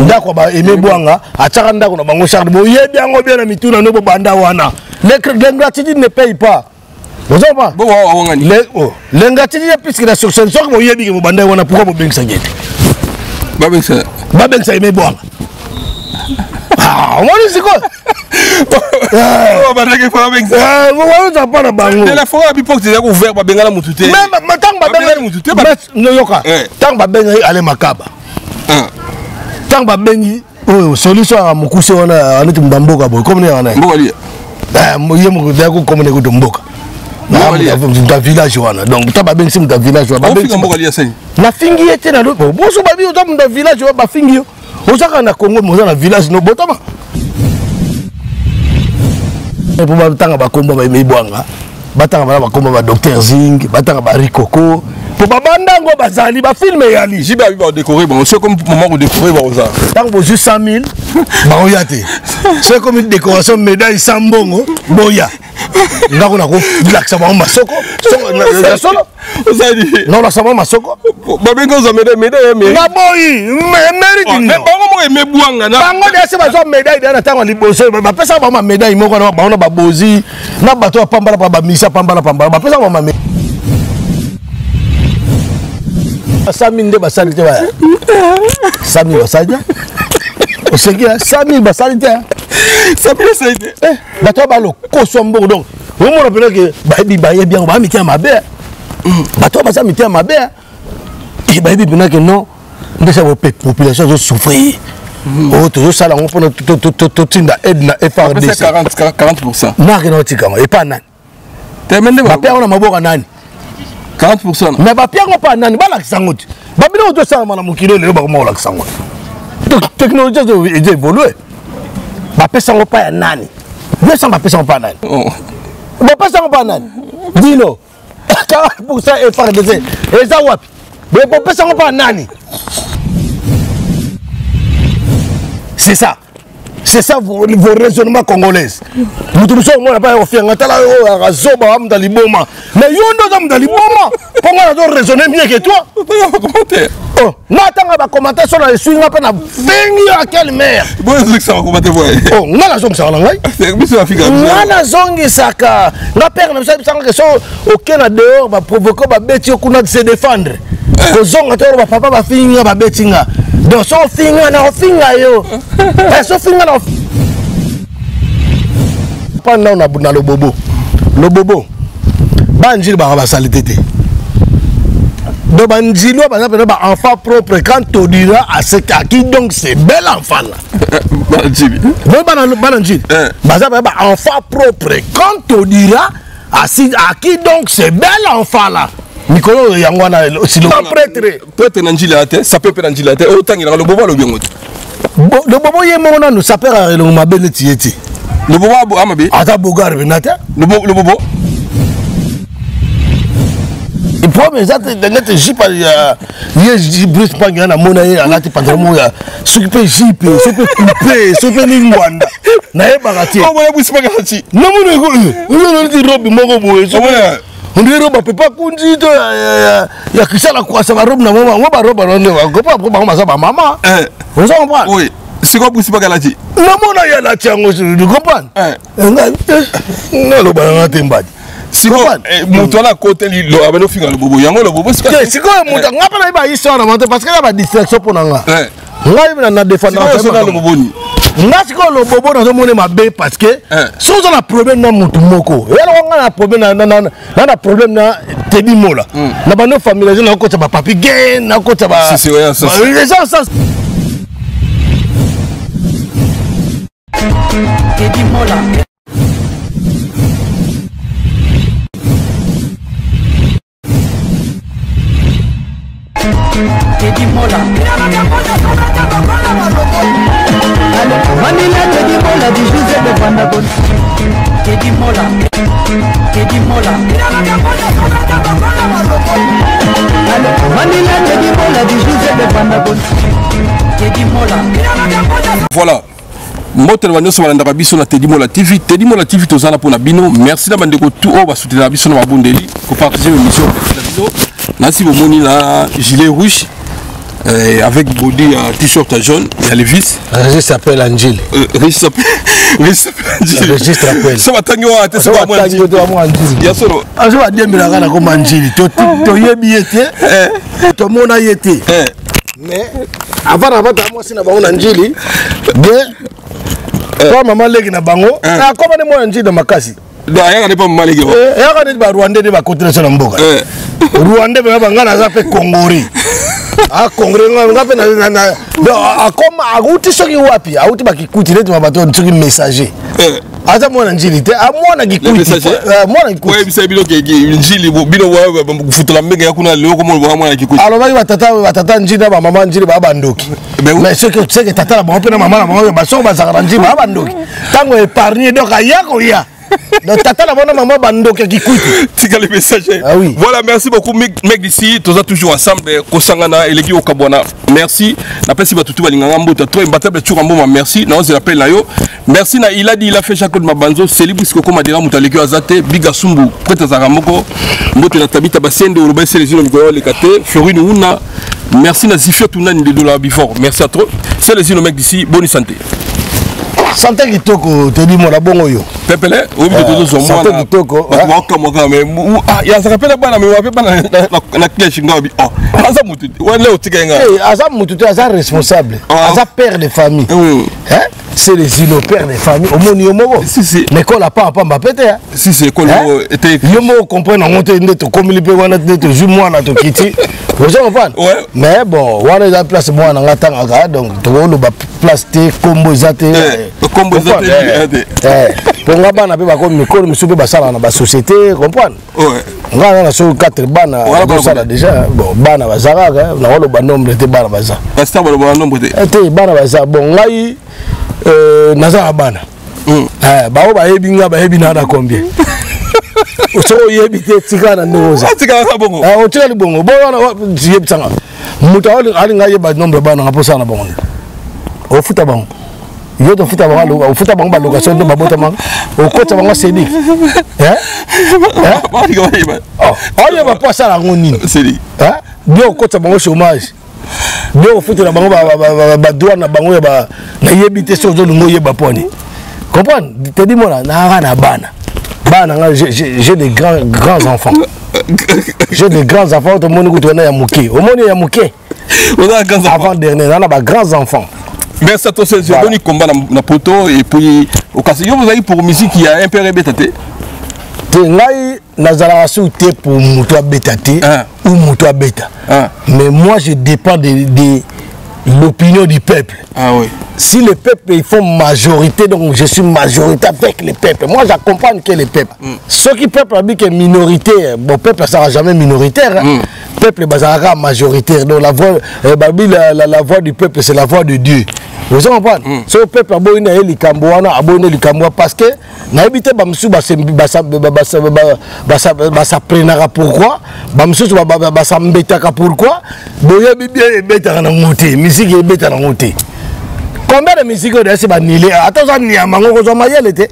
ndako ba aimé Bouanga ataka ndako na bango Charles boyebi yango bien na mituna no banda wana l'ingratitude ne paye pas. Vous savez pas? L'ingratitude puisque la sur scène sok boyebi ke banda wana pourquoi bobengisa ngete babengisa aimé Bouanga. Ah, on dit quoi? On va dire que faut avec ça. On va pas la bango. De la fois à l'époque c'est ouvert ba bengala mututé. Mais tant ba bengala mututé ba no yoka. Tant ba bengala ale makaba. Tant ba bengi oh solution à mukuse wana aneti mbamboka boy comme ne wana. Mboka li. Moye mo ko comme ne ko mboka. Na village wana. Donc tant ba bengi sim da village wana. Ba bengi mboka li asani. Na fingi ete na lobo. Boso ba bi o tam da village wana ba fingi. Osaka na Congo mo na village no botama. Pour batanga ba komba ba Aimé Bouanga, batanga ba komba ba Docteur Zing, batanga ba Rikoko. Pour ba bandango bazali ba film yali. Jiba ba décorer bon, c'est comme moment où décorer ba oza. Tant que juste 100 000 ba oyate. C'est comme une décoration médaille sambongo boya. Ngako na ko laksa ba masoko. Solo. Non la sama masoko. Ba bengo za médaille mais. Na boyi, mérite. Mais bango mo Aimé Bouanga na. Bango de se ba zo médaille na tango liboso ba pesa ba médaille moko na ba ba bozi na bato pambala ba misa pambala ba pesa ba médaille. Sami nde basali te ba. Sami basali. Osekia Sami basali te. Sami basali te. Bato ba lo kosombo donc. Vous me rappelez que ba bien ba mi tia mabe. Bato ba Sami tia mabe. Et ba bien que non. Ndesa population souffrir. Oh toujours ça là on prend tout tinda aide na FRDC. 40%. Na ke no tikama et pas nan. Temende ba père on a maboka nani. 40%. Mais ba pia ko pa nani ba la kisangote. Ba bino to sa mana mukilo le ba ko la kisangote. Donc technologie est évolué. Ba pesa ko pa nani. Bien ça ba pesa ko pa nani. Ba pesa ko pa nani. Dino. 40% FRDC. Et ça wapi. Mais ba pesa ko pa nani. C'est ça. C'est ça vos raisonnements congolais. Nous tous sommes on n'a pas fait un tel razoba am daliboma. Mais yondo dam daliboma. Comment on doit raisonner mieux que toi? Oh, n'attends pas commenter sur la swing à peine à venir à quelle mère. Bon, c'est ça va commenter voir. Oh, n'a zong ça là. C'est bien ça figure. N'a zong saka. N'a père n'a pas que ça aucun dehors va provoquer va bêtir qu'on se défendre. Que zong va papa va finir va bêtinga. Donc son finger na finger yo. Son finger na pendant na buna le bobo. Le bobo. Banjil ba salité te. De banjilo ba na enfant propre quand on dira à ce qui donc c'est bel enfant là. Banjil. Banjil. Ba enfant propre quand on dira à qui donc c'est bel enfant là. Nicolas Yangwana si le prêtre n'anjilate ça peut pas n'anjilate autant il a le bobo le bien le bobo yemona nous ça peut le mabele tieti le bobo amabe ata bogar benata le bobo il faut mais ça de net jipa ya Bruce Panga na mona ya lati pantalon ya s'occuper jipe s'occuper couper s'occuper lingwanda na e bagati o moya Bruce Panga ti no mo ko no robe moko boye so on dirait que papa kundi to ya kisala kwa sa robe na mama ngo ba robe ronde ko pa ko ba ma sa ba mama on s'en va oui c'est quoi Bruce Panga lati no mona ya lati ngo tu comprends non lo ba ngate mbadi si ko muto na côté li lo abeno finga le bobo yango le bobo si ko muto ngapa na ba histoire na parce que la ba distraction pour nga ngai na défendre le bobo ni ngasi ko le bobo na mone mabe parce que si on a problème na mutu moko et alors on a problème na problème na Teddy Mola na ba no famille na ko ta ba papi gain na ko ta ba les gens ça Teddy Mola Teddy Mola Manila Teddy Mola du José de Vandagon Teddy Mola Manila Teddy Mola du José de Vandagon Teddy Mola voilà Motel Vanyo sur la biso na Teddy Mola TV tozala pour na bino merci na bandeko tout o ba soutenir biso na mabundeli ko partager l'émission na si bomoni na gilet rouge avec body t-shirt jaune, il y a les vis. Régis s'appelle Angile. Régis s'appelle Angile. Régis s'appelle. Ça va tango à te savoir moi Angile. Il y a solo. Ah, je vais dire mais la comme Angile. To yebi été. To mona été. Mais avant moi c'est na bango Angile. Bien. Toi maman legi na bango. Ah comment moi Angile dans makasi. Non, il n'y a pas mal. Il y a Rwandais qui va continuer sur l'emboga. Rwandais qui va faire Congoré. Ah, Congoré, on va faire. Comme à route, ce qui est wapi, à route, qui coûte, il va battre un messager. À moi, l'angélité, à moi, la qui coûte. Moi, la qui coûte. Oui, c'est bien que l'angélité, bilo, fout la méga, qu'on a le comment on va moi qui coûte. Alors, il va tata, njida, maman, njida, babandoki. Mais ce que tu sais que tata, la maman, maman, ma soeur, va s'arranger, babandoki. Tant qu'on épargne, donc, à Yakoya. Donc tata la bonne maman bando qui coûte. Tu as les messagers. Ah oui. Voilà, merci beaucoup mec d'ici, tous toujours ensemble Kosangana et les au Kabwana. Merci. Na pesi ba tutu balinganga mbota toi imbatable tu rambo merci. Na on appelle là yo. Merci na il a dit il a fait chaque de ma banzo, c'est libre ce comme dira mutaleki azate biga sumbu prête za ramoko. Mboto na tabita basende uruba c'est les îles le kate Florine Una. Merci na Zifia Tunani de dollar before. Merci à toi. C'est les îles mec d'ici, bonne santé. Santé kitoko te dit mon la bongo yo. Pepele, oui mais tout ça santé kitoko. Mais ah il y a ça rappelle pas mais on va pas na clé ngabi. Oh, asa mutu. Ouais là otika nga. Eh, asa mutu tu asa responsable. Asa père de famille. Hein? C'est les îles père de famille. Au monde yomo. Si. L'école a pas mbapete. Si école était yomo comprendre monter ndeto comme il peut wana ndeto ju moi na to kiti. Vous comprenez? Ouais. Mais bon, wana la place moi na ngatanga donc to lo ba place te combo zate. Combo zate. Pour nga bana pe ba ko mikolo misupe ba sala na ba société, comprendre? Ouais. Nga na so 4 bana ba sala déjà. Bon, bana ba zara na lo ba nombre te bana ba za. Pasteur ba nombre te. Te bana ba za bon ngai naza bana. Ba o ba yebi nga ba yebi na combien? So yebi te tikana ndoza. Tikana sa bongo. O tikali bongo. Bo wana yebi tsanga. Muta ali nga yeba nombre bana nga posa na bongo. O futa bango. Yo to futa bango o futa bango ba location de babota bango. O kota bango sedi. Ba diga yeba. Oh, yeba posa la ngoni. Sedi. Bio kota bango chômage. Bio futa na bango ba douane na bango ba na yebi te so zo ngo yeba poni. Comprendre? Te dis moi na na bana. J'ai des grands enfants. J'ai des grands enfants. Tout le monde est à Mouké. Au monde est à Mouké. Avant dernier, on a des grands enfants. Merci à toi, c'est bon combat na poto et puis au cas où vous avez pour musique il y a un peu rébétaté. Tengai nazala souté pour muto bétaté ou muto bêta. Mais moi je dépends de l'opinion du peuple. Ah oui. Si les peuples ils font majorité, donc je suis majorité avec les peuples. Moi j'accompagne que les peuples. Ceux qui peuple a dit que minoritaire, bon peuple ça sera jamais minoritaire. Peuple basara majoritaire. Donc la voix du peuple c'est la voix de Dieu. Vous comprenez? Ce peuple a beau les Cambouana, a beau les Cambouana parce que n'habite bamsou basa prenara pourquoi? Bamsou basa mbetaka pourquoi? Boya bibia beta na ngote, musique beta na ngote. Combien de musiques de ces banilés? Attends, ça n'y a pas de mayel était.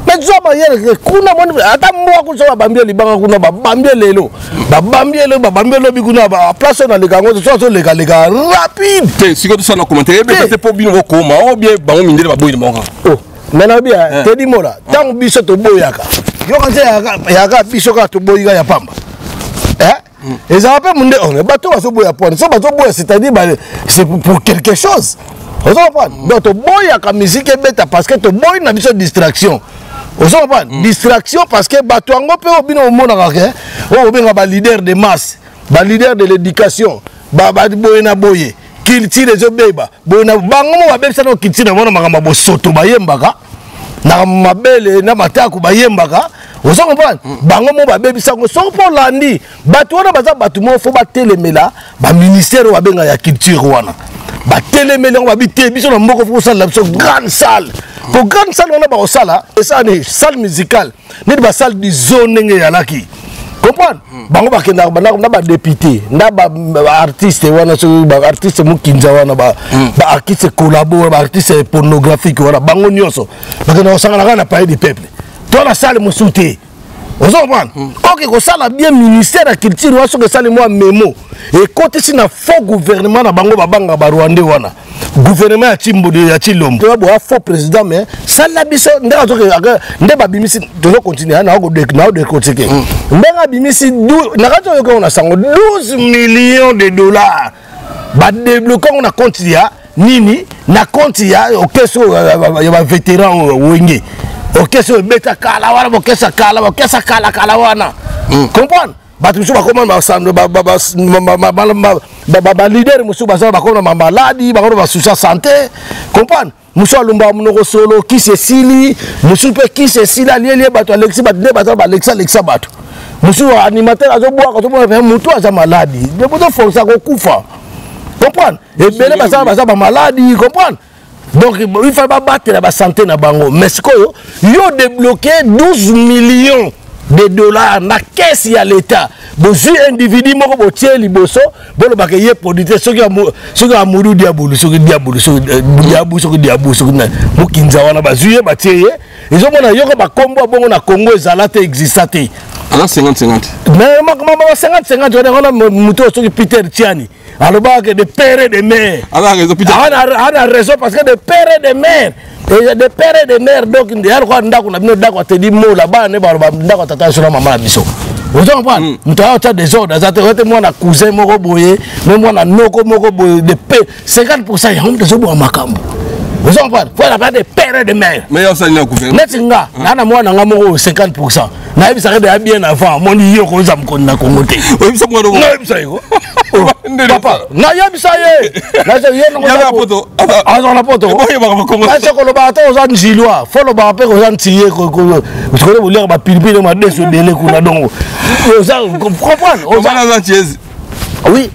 Mais tu as mayel, kuna mon. Attends, moi, que ça va bambia les banques, kuna bambia les lots. Bambia le biguna, place dans les gangs, tu sois les gars, rapide. Si tu as un commentaire, c'est pas bien au coma, ou bien, bon, mine de la bouille de mon gars. Oh, maintenant bien, t'es dit moi là, tant que biso to boyaka. Yo quand c'est yaka biso ka to boyaka ya pamba. Et ça va pas mon on est bateau à ce boya point. Ça bateau boya, c'est-à-dire c'est pour quelque chose. Vous comprenez? Donc, tu bois la musique est bête parce que tu bois une distraction. Vous comprenez? Distraction parce que tu as un monde leader de masse, leader de l'éducation, qui tire les obéis. Qui tire les soto bayembaka. Na mabele na mataku bayembaka. Vous comprenez? Bango mo babebi sango so pour landi. Batu wana baza batu mo fo ba telemela, ba ministère wa benga ya culture wana. Ba telemela ba bité biso na mboko fo sala biso grande salle. Pour grande salle on a ba sala, et ça ne salle musicale. Ni ba salle du zone nge ya laki. Comprendre? Bango ba kenda na ba député, na ba artiste wana so ba artiste mukinza wana ba artiste collabo, ba artiste pornographique wana bango nyonso. Ba kenda osanga na pa du peuple. Toi la salle mo souté. Vous comprenez? Ok, ça la bien ministère de la culture, on que ça les mois mémo. Et côté si na faux gouvernement na bango babanga barwande wana. Gouvernement ya Chimbo de ya Chilombo. Tu vois faux président mais ça la biso ndeka to que bimisi de continuer na go de côté. Ndeka bimisi na ka to on a 12 millions de dollars. Ba débloquer on a compte ya nini na compte ya okeso ya vétéran wenge. Ok, c'est beta kalawana, ok, ça kalawana. Comprendre? Batusu ba comment ba leader musu ba za ba comment ma maladie, ba comment ba souci santé. Comprendre? Musu alumba munoko solo qui se sili, musu pe qui se sila lié bato Alexis bato ne bato ba Alexa bato. Musu animateur azo boa ko to mo mutu aza maladie. De boto força ko kufa. Comprendre? Et belé ba maladie, comprendre? Donc il faut pas battre la santé na bango. Mais ce que yo débloqué 12 millions de dollars na caisse ya l'état. Bosi individu moko botie liboso, bolo ba ke ye producteur soki amuru diabulu, soki na mukinza wana bazuye batie ye. Ils ont mona yoko ba kombo bongo na Congo ezalate existate. Alors 50-50. Mais 50-50 on a muto soki Peter Tiani. Alors, que des pères et des mères. On a raison parce que des pères et des mères. Et des pères et des mères, donc, il y a des mots là-bas, il y a des maman biso. Vous comprenez? Nous avons des ordres. Moi, on cousin, moi, on a noko, de paix. 50%, il y a des ordres à Makambo. Vous comprenez? Il faut avoir des pères et des mères. Mais il y a un gouvernement. Moi, on a 50%. Ça serait bien avant. Mon Dieu, on a un Congo. Oui, ça papa, na yebisa ye. Na je yeno na poto. Azo na poto. Na je ko lo ba ta ozan jilwa. Fo lo ba pe ko zan tiye ko parce que vous lire ba pilipili ma deso dele kuna donc. Ozan comprendre. Ozan na tiez. Oui.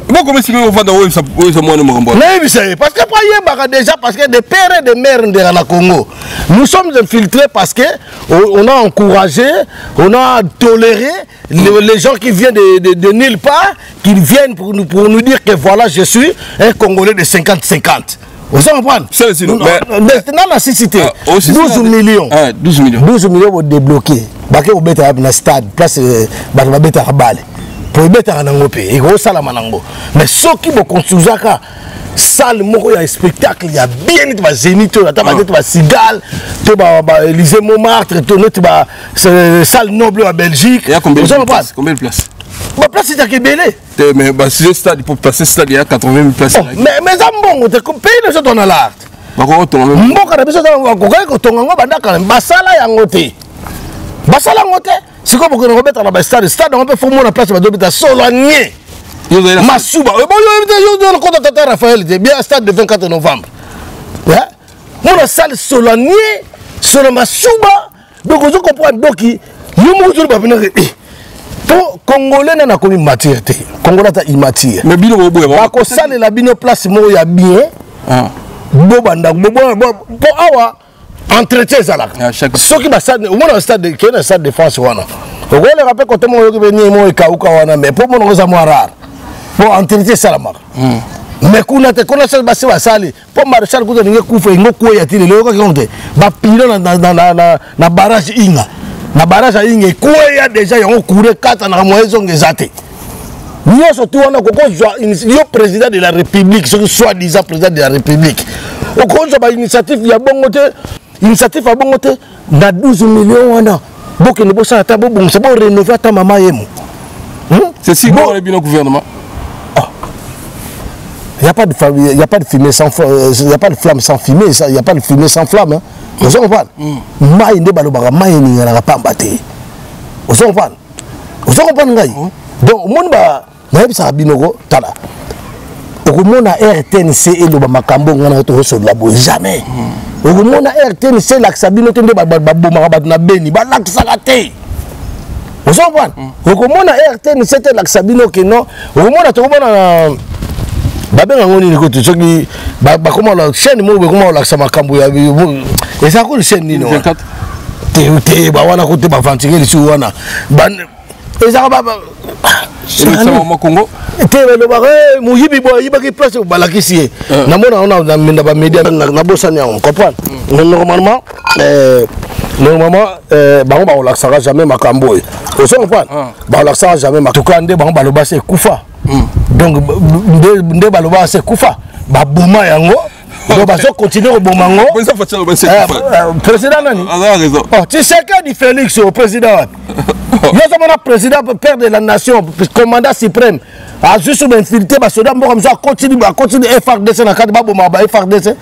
Moi comment si on va dans ça moi ne me comprends. Na yebisa ye parce que pas yeba déjà parce que des pères et des mères de la Congo. Nous sommes infiltrés parce que on a encouragé, on a toléré les gens qui viennent de nulle part, qui viennent pour nous dire que voilà, je suis un Congolais de 50-50. Vous comprenez? Dans la cité, 12 millions. 12 millions. 12 millions pour débloquer. Baké au bête à la stade, place bête à balle. Pour bête à Nangope, et gros salamanango. Mais ceux qui vont construire ça, salle, il y a un spectacle, il y a bien de Zénith, il y a un Cigale, Élysée Montmartre, il y a une salle noble en Belgique. Il y a combien de places? Ma place c'est à Kébélé. Mais si le stade, pour passer stade, il y a 80 000 places. Mais ça bon, tu peux payer les autres dans l'art. Basala ngote. C'est comme que nous remettons dans le stade. Le stade, on peut faire mon place, on peut Solanier. Masuba. Le compte de Tata Raphaël, c'est bien un stade de 24 novembre. Mon salle Solanier, sur le Masuba. Donc, vous comprenez, donc, il y a un Congolais n'a pas de matière. Congolais n'a pas de matière. Mais bien, on salle la bino place, moi, il y a bien. Bobanda, awa. Entretien ça là. Ceux qui stade, au moins un stade de France wana. On le rappelle quand on est venu moi et Kauka wana, mais pour moi on a rare. Pour entretien ça là mar. Mais kuna te kuna ça basi wasali. Pour Marshal kuto ninge kufa ingo kwa ya tili leo kwa konte. Ba pilo na barrage inga. Na barrage inga kwa ya déjà yango couré 4 na moyezo ngezate. Nous surtout on a le président de la République, soi-disant président de la République. Au cours de l'initiative, il y a bon côté, initiative à bon côté, na 12 millions on a. Donc il ne peut pas bon, c'est bon rénover ta maman yemo. C'est si bon le gouvernement. Il n'y a pas de fumée, il n'y a pas de fumée sans il n'y a pas de flamme sans fumée, il n'y a pas de fumée sans flamme. Vous comprenez? Maï ne balobara maï ni na pas mbaté. Vous comprenez? Vous comprenez ngai? Donc mon ba nayebi sa binoko tala. Okomona RTNC et le makambo ngana to so la bo jamais. Okomona RTNC la sabino tende ba bomaka bat na beni ba la sakate. Vous comprenez? Okomona RTNC te la sabino ke non. Okomona to komona babenga ngoni ni ko to soki ba comment la chaîne mo be comment la makambo ya et ça ko chaîne ni no. Te ba wana ko te ba ventiler li su wana. Et ça va c'est le Congo. Le barré, Mouyibi boy, il va qui place au Balakissi. On a média, on a bossé, on comprend. Normalement, normalement bango ba relaxera jamais makambo on se comprend ba relaxera jamais matukande bango baloba c'est kufa donc nde baloba c'est kufa ba boma yango donc bazo continuer au bomango président nani oh tu sais que du Félix au président yo sommes le président père de la nation commandant suprême a juste infiltré ba soda mbo comme ça continue FRDC na kati ba boma ba FRDC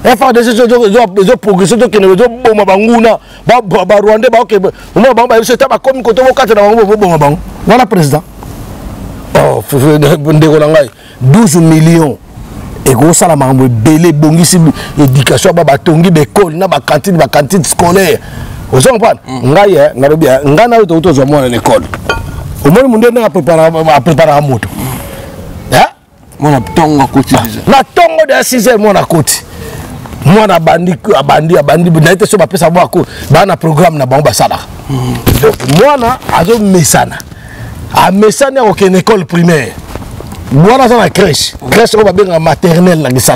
zo progresser to kene zo boma banguna ba Rwanda ba OK mo ba ba c'est pas comme koto kati na bango boma bango voilà président oh ndeko na ngai 12 millions et gros ça la mambo belé bongisi éducation ba batongi l'école na ba cantine scolaire vous comprenez ngai na robia ngana to zo mona l'école au moins monde na préparer moto hein mona tonga koti na tongo de 6h mona koti mona bandi na été so ba pesa bo ko ba na programme na bango basala donc mona azo mesana a mesana au école primaire moi dans la crèche on va bien en maternelle là ça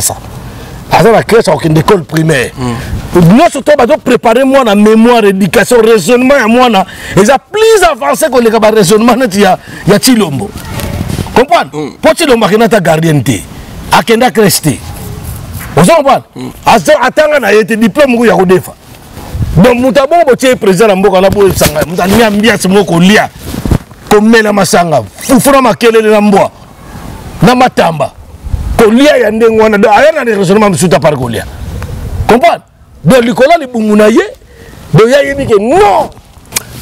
dans la crèche au école primaire nous surtout va préparer moi la mémoire éducation raisonnement à moi là et ça plus avancé que les raisonnement il y a Chilombo comprendre pour Chilombo qui n'a ta gardienté à kenda crèche vous comprenez attends na été diplôme ya kodefa donc mutabon botie président mboka na bo sanga mutani ambia simo ko lia ko mela masanga fufura makelele na mbwa na matamba kolia ya ndengo wana do ayana de raisonnement msuta par kolia comprendre donc likola li bumuna ye do ya yebi que non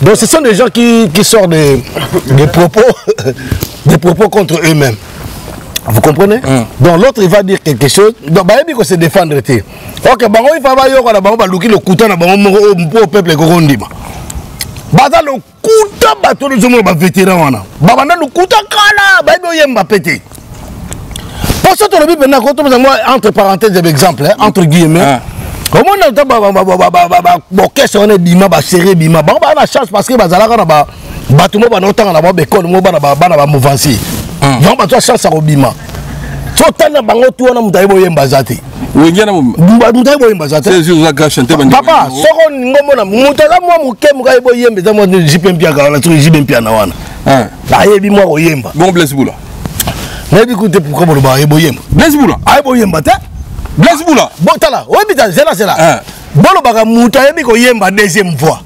donc ce sont des gens qui sortent des propos contre eux-mêmes vous comprenez donc l'autre il va dire quelque chose donc ba yebi ko se défendre té OK bango il fa ba yo kana bango ba luki le kuta na bango au peuple ko ndima baza le kuta bato le zomo ba vétéran wana babanda le kuta kala ba yebi yemba pété. Pour ça, entre parenthèses, exemple, entre guillemets, comment on a question on est bima, serré bima, on a la chance parce que bazalaka na ba batumo ba notanga na ba école mo ba na ba movansi. Donc ba toi chance à bima. So tana bango tu na mutaibo yemba zati. Wengena mutaibo yemba zati. C'est juste la chanter bandi. Papa, soko ngomona mutala mo muke mukaibo yemba za mo jipempia ka na tu jipempia na wana. La yebi mo ko yemba. Bon bless boula. Mais écoutez pourquoi vous avez boyem Blaise Boula boyem Blaise Boula bon tala oui bita c'est là bolo baga muta yebi ko yemba deuxième fois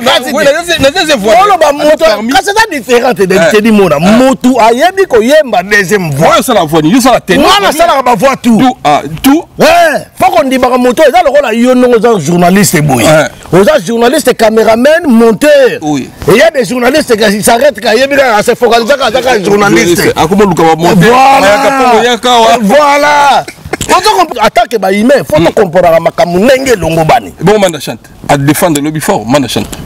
la deuxième fois bolo ba muta c'est différent de dit mona mutu ayebi ko yemba deuxième fois ça la voix ni ça la tête moi ça la ba voix tout ouais faut qu'on dit baga muto ça le rôle yo non journaliste boy aux journalistes caméraman monteur oui et il y a des journalistes qui s'arrêtent quand yebi à se focaliser quand journaliste voilà attaque ba humain faut qu'on comprendre makamu nenge longo bani bon manda chante à défendre le before manda chante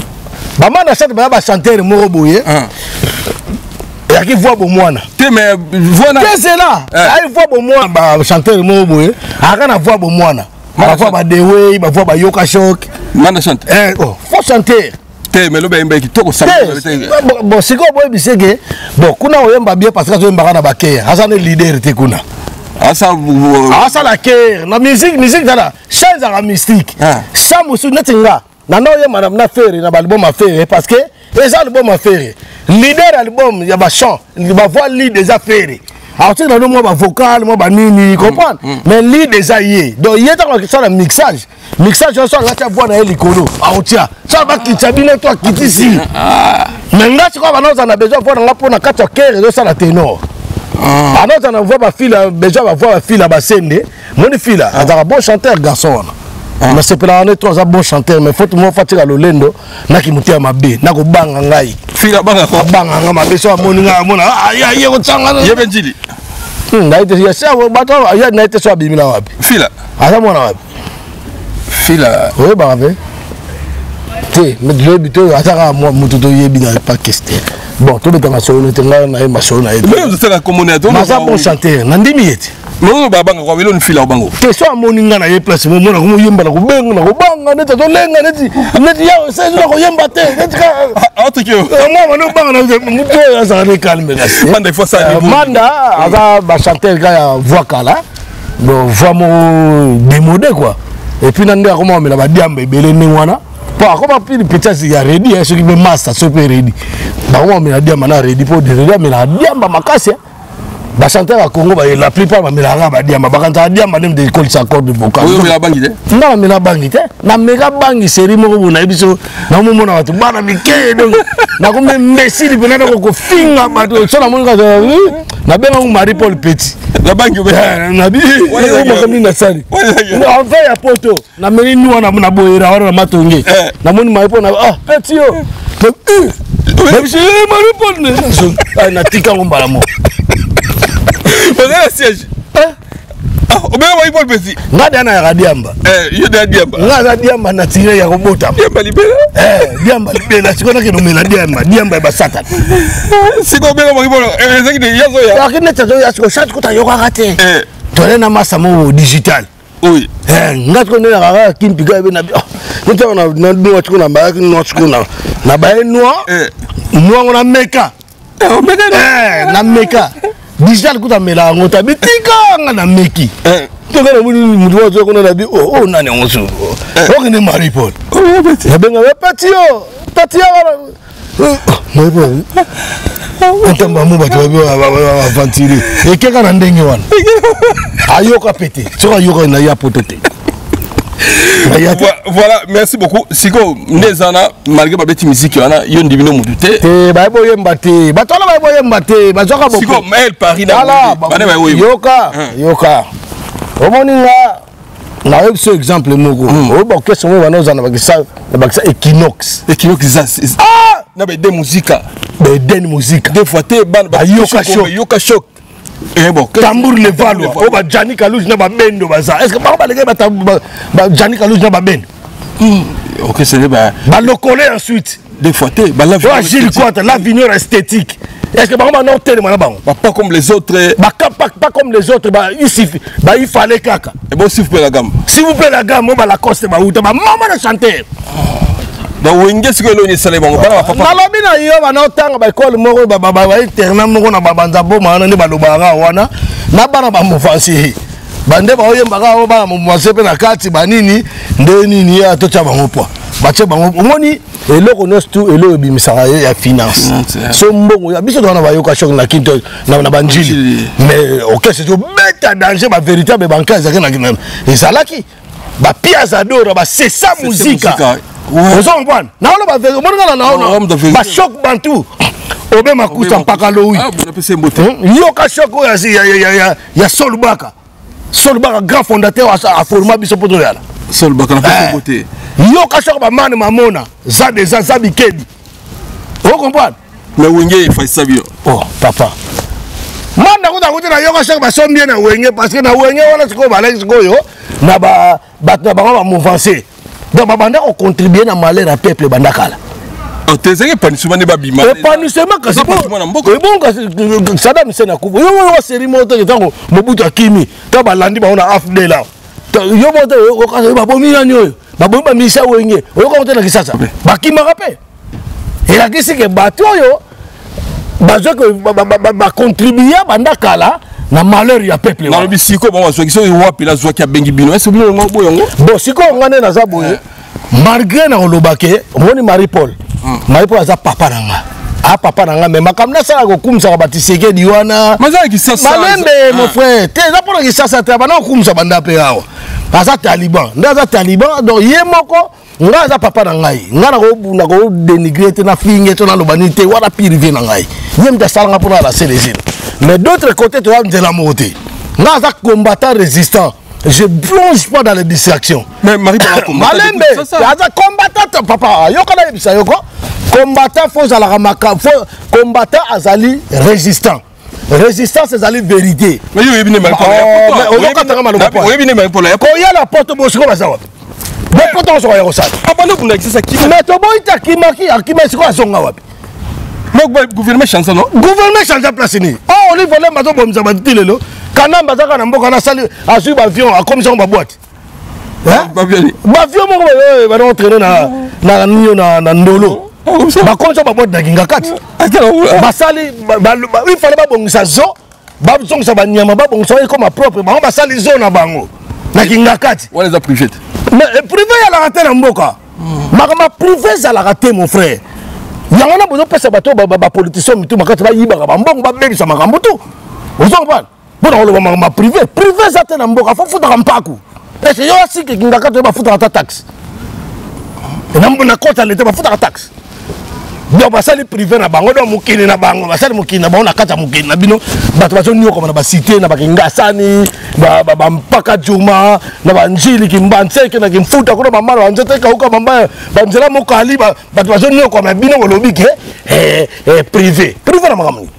ba manda chante ba chanteur moro boye ya ki voix bo mwana te mais voix na c'est là ay voix bo mwana ba chanteur moro boye aka na voix bo mwana ba voix ba dewe ba voix ba yoka shock manda chante faut chanter te mais lo ba imba ki toko sa bon siko boy bisege bon kuna oyemba bien parce que to yemba na ba keya asa ne leader te kuna ça la cœur la musique là change la mystique ça musu netinga na no ye madame na faire na album à faire parce que les albums à faire leader album ya ba chant il va voir lead des affaires alors tu dans moi ba vocal moi ba nini comprendre mais lead déjà yé donc yé dans ça le mixage ça là tu vois na likolo alors tiens ça va qui tabine toi qui ici mais là tu quoi on a besoin voir pour na 4 cœur de ça la ténor alors on envoie ma fille déjà va voir ma fille là-bas sende mon fille là un bon chanteur garçon mais c'est pas on est trois bon chanteur mais faut tout moi fatiguer le lendo na ki mutia mabe na ko banga ngai fille banga ko banga nga mabe so moninga mona ya ko tsanga ye benjili na ite ya sa bato ya na ite so bimila wapi fille asa mona wapi fille oui ba wapi te mais le bito ataka moi mututo yebi na pas question bon tout le temps ma solo tenga na ma solo na mais c'est la communauté ma sa bon chanteur nandimi yeti non ba banga ko welo ni fila bango te so moninga na ye place mo mona ko yemba na ko benga na ko banga neta to lenga neti ya se na ko yemba te neti ka autre que moi no banga na muto ya sa ne calme là manda il faut ça manda asa ba chanteur ga ya voix kala bon voix mo démodé quoi et puis nande akoma omela badiamba ebele ndenge wana po akoma pili petasi ya ready soki mpe master so mpe ready bakoma omela diamba na ready po de ready amela diamba makasi bachanteur ya Congo la plupart bamelaka badiamba bakantaka diamba ndenge de école sa corde vocal oyo omela bangi te nga bamela bangi te nameka bangi série moko boye nayebi so namomona bato bana mikeye donc nakome mbesili mpena ndako kofinga bato so namoni kaka nabenga Marie Paul Petit na bangi nabimakamii nasali enve ya poto nameli nuwa na boyera wana na matonge namoni Marie Paul Petit yo nabiso Marie Paul natika ngo mbala moko le siège. On va voir Paul Petit. Ngada ya Diamba. Yo de Diamba. Ngada Diamba na tire ya kobota. Diamba libera. Diamba libera sikona ke nomela Diamba. Diamba ba satan. Siko bela mo ibolo. Ezaki de yazo ya. Akine tazo ya siko chat kuta yoka kate. Tole na masa mo digital. Oui. Ngatko ne ya kimpiga be na. Nto na nwa tiko na ba no tiko na ba nwa. Nwa ngona meka. Na meka. Digital kuta mela ngota bitika nga na meki toka na mutu wazo kona na bi nani ngoso okene Marie Paul benga Petit Marie Paul ntamba mu bato ba ventile ekeka na ndenge wana ayoka pete soka yoka na ya potote. Voilà, merci beaucoup. Siko ndezana malgré babeti musique wana yo ndibino mudute. Te ba boye mbate. Ba tola ba boye mbate. Ba zoka boko. Siko mail Paris na. Bana ba boye. Yoka. Omoninga na web so exemple moko. O ba question mo bana ozana ba kisa Equinox. Equinox na ba de musique. Ba de musique. Des fois te ban ba yoka shock. Bon, tambour le valo o ba Jani Kalouj na ba bendo baza est-ce que ba lege ba Jani Kalouj na ba bendo OK c'est ba locoler ensuite des fois te ba la Gilles Quanta la vignoble esthétique est-ce que ba non tele mana bango pas comme les autres pas comme les autres il fallait kaka et bon s'il vous plaît la gamme ba la coste ba uta ba maman na chanter ba wenge siko lo ni sale bango bana papa nalobi na yo bana otanga ba école moko ba internat moko na babanza boma na ba lobanga wana na bana ba mofansi bande ba oyembaka o ba mofansi pe na kati banini nde nini ya tocha bango po bache bango omoni eloko nostu elo ebimisaka ya finance so mbongo ya biso na ba yoka shock na kinto na banjili mais OK c'est beta danger ba véritable bancaire zaki na ezalaki ba piazza d'oro ba c'est ça musique. Vous comprenez? Non, non, choc bantou. Obe makuta mpaka loui. Yoka choc ya Solbaka. Solbaka grand fondateur a format biso poto yala. Solbaka na pese beauté. Yoka choc ba mane mamona, za des zabikedi. Vous comprenez? Mais wenge fa sabio. Oh, papa. Manda kuta na yoka choc ba sombie na wenge parce que na wenge wana siko ba lex goyo na ba mouvance. Donc banda ko contribuer na malheur à peuple bandakala. O tezenge panissement ne ba bima. Panissement kasi bon kasi Saddam Hussein akubo. Yo série moto ke tango Mobutu akimi. Ta balandi ba ona afde la. Yo moto ko kasi ba bomi nani oyo. Ba bomi ba misa wenge. Oyo ko tena kisasa. Ba kima kape. Et la kisi ke bato yo bazo ko ba contribuer bandakala na malheur ya peuple. Na lobi siko ba wazo kiso wapi la zo ki abengi bino. Est-ce que bino ngo yongo? Bon siko ngane na za boye. Malgré na olobake, moni Marie Paul. Marie Paul aza papa nanga. Ah papa nanga mais makamna sala ko kumsa ba tiseke diwana. Maza ki sasa. Malembe mon frère. Te za pona ki sasa te bana kumsa banda pe awa. Aza taliban. Ndaza taliban donc ye moko nga aza papa na ngai. Nga na ko dénigrer te na finge to na lobanité wala pirivé na ngai. Yem ta sala nga pona la célésine. Mais d'autre côté tu vas me dire la montée. Nga aza combattant résistant. Je plonge pas dans les distractions. Mais Marie Paul Malembe, aza combattant papa. Yoko na yebisa yoko. Combattant faut ala ramaka, combattant azali résistant. Résistance azali vérité. Mais yo yebine Marie Paul. Mais yebine Marie Paul. Ko ya la porte bosiko bazawa. Bo porte on so ya kosala. Abano kuna kisa ki. Mais to boy ta kimaki akima siko azonga wapi. Mais gouvernement change non? Gouvernement change place ni. Oh, on lui volait mato bomza batilelo. Kanamba zaka na mboka na sali asu ba avion a comme ça ba boîte. Hein? Ba avion mo ba na entraîner na nyo na ndolo. Ba comme ça ba boîte na kinga kati. Ba sali il fallait ba bongisa zo, ba bongisa ba nyama ba bongisa comme propre, ba sali zo na bango. Na kinga kati. On les a privé. mais privé ya la raté na mboka makama privé za la raté mon frère yango na bozo pesa bato ba politicien mitu makati ba yiba ba mbongo ba bebisa makambo tu ozo ba bona lo makama privé za te na mboka fa futa kampaku ese yo asiki kingaka to ba futa ta taxe na mbona kota lete ba futa taxe donc basali privé na bango do mukini na bango basali mukini na bango na kata mukini na bino bato bazo nyoko na ba cité na ba kingasani ba mpaka juma na ba njili kimbantseke na kimfuta kuna ba mara wanzete ka uka mamba banzela mokali bato bazo nyoko na bino lobi ke privé na makamni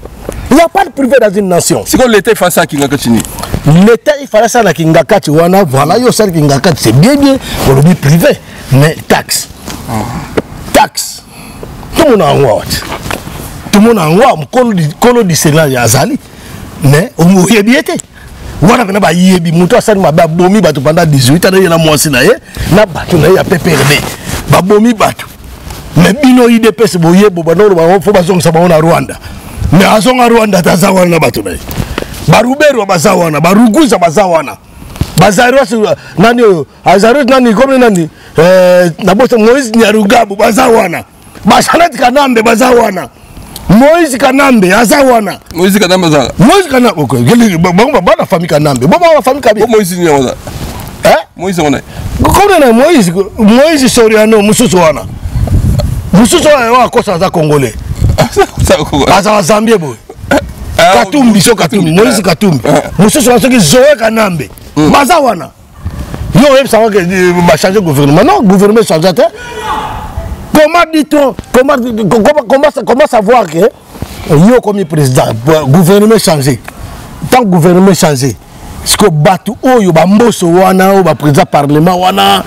il n'y a pas de privé dans une nation. C'est comme l'État fait ça qui ngakatini. L'État il fait ça na kingakati wana voilà yo ça kingakati c'est bien pour le privé mais taxe. Taxe. Tout le monde a un roi, colo du Sénat Yazali, mais on m'a dit on a pas yebi muto asani ma bomi batu pendant 18 ans na mwasi na ye na batu na ya PPRD ba bomi batu mais bino IDPS boye bobano ba fo bazong sa ba na Rwanda mais azonga Rwanda tazawana na batu na ye barubero bazawana baruguza bazawana bazaros nani azaros nani comme nani na bote Moïse Nyarugabu bazawana Basalat Kanambe bazawana Moïse Kanambe azawana Moïse Kanambe azawana Moïse Kanambe ok bon ba la famille Kanambe bon la famille Kabi Moïse Nyarugabu Moïse on est comment Moïse Soriano mususu wana mususu wa kosa za Congolais ça Zambie boy Katumbi so Katumbi Moïse Katumbi mususu wa soki Zoé Kanambe bazawana yo même ça va que changer gouvernement non gouvernement changer. Comment dit-on, comment savoir que yo comme président, gouvernement changé, tant gouvernement changé, ce que batu oyo bamboso wana ou ba président parlement wana,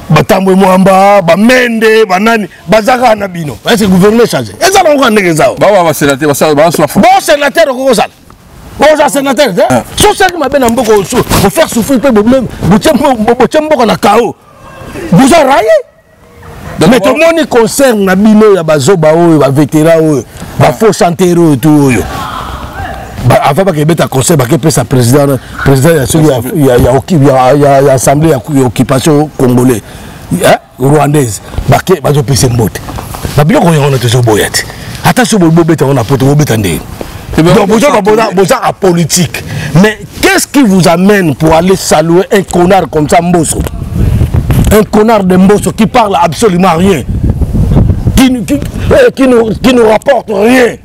batambo mwamba, ba mende, banani, bazaka na bino. Est-ce que gouvernement changé? Et ça on ndenge zao. Ba sénateur, ba la bon sénateur ko ça. Bon sénateur, so ça qui m'a ben mboko au faire souffrir peu même, botembo na kao. Vous a raillé. Mais tout le monde concerne na bino ya bazoba oyo ba vétéran ba faux chanteur oyo tout oyo avant pas que beta conseil ba que pesa président ya assemblée ya occupation congolais rwandaise ba que bazo pesa mbote ba bilo ko yona toujours boyati attention bo beta on a poto bo beta ndé donc boza à politique mais qu'est-ce qui vous amène pour aller saluer un connard comme ça Mbosso? Un connard de Mbosso qui parle absolument rien, qui nous rapporte rien.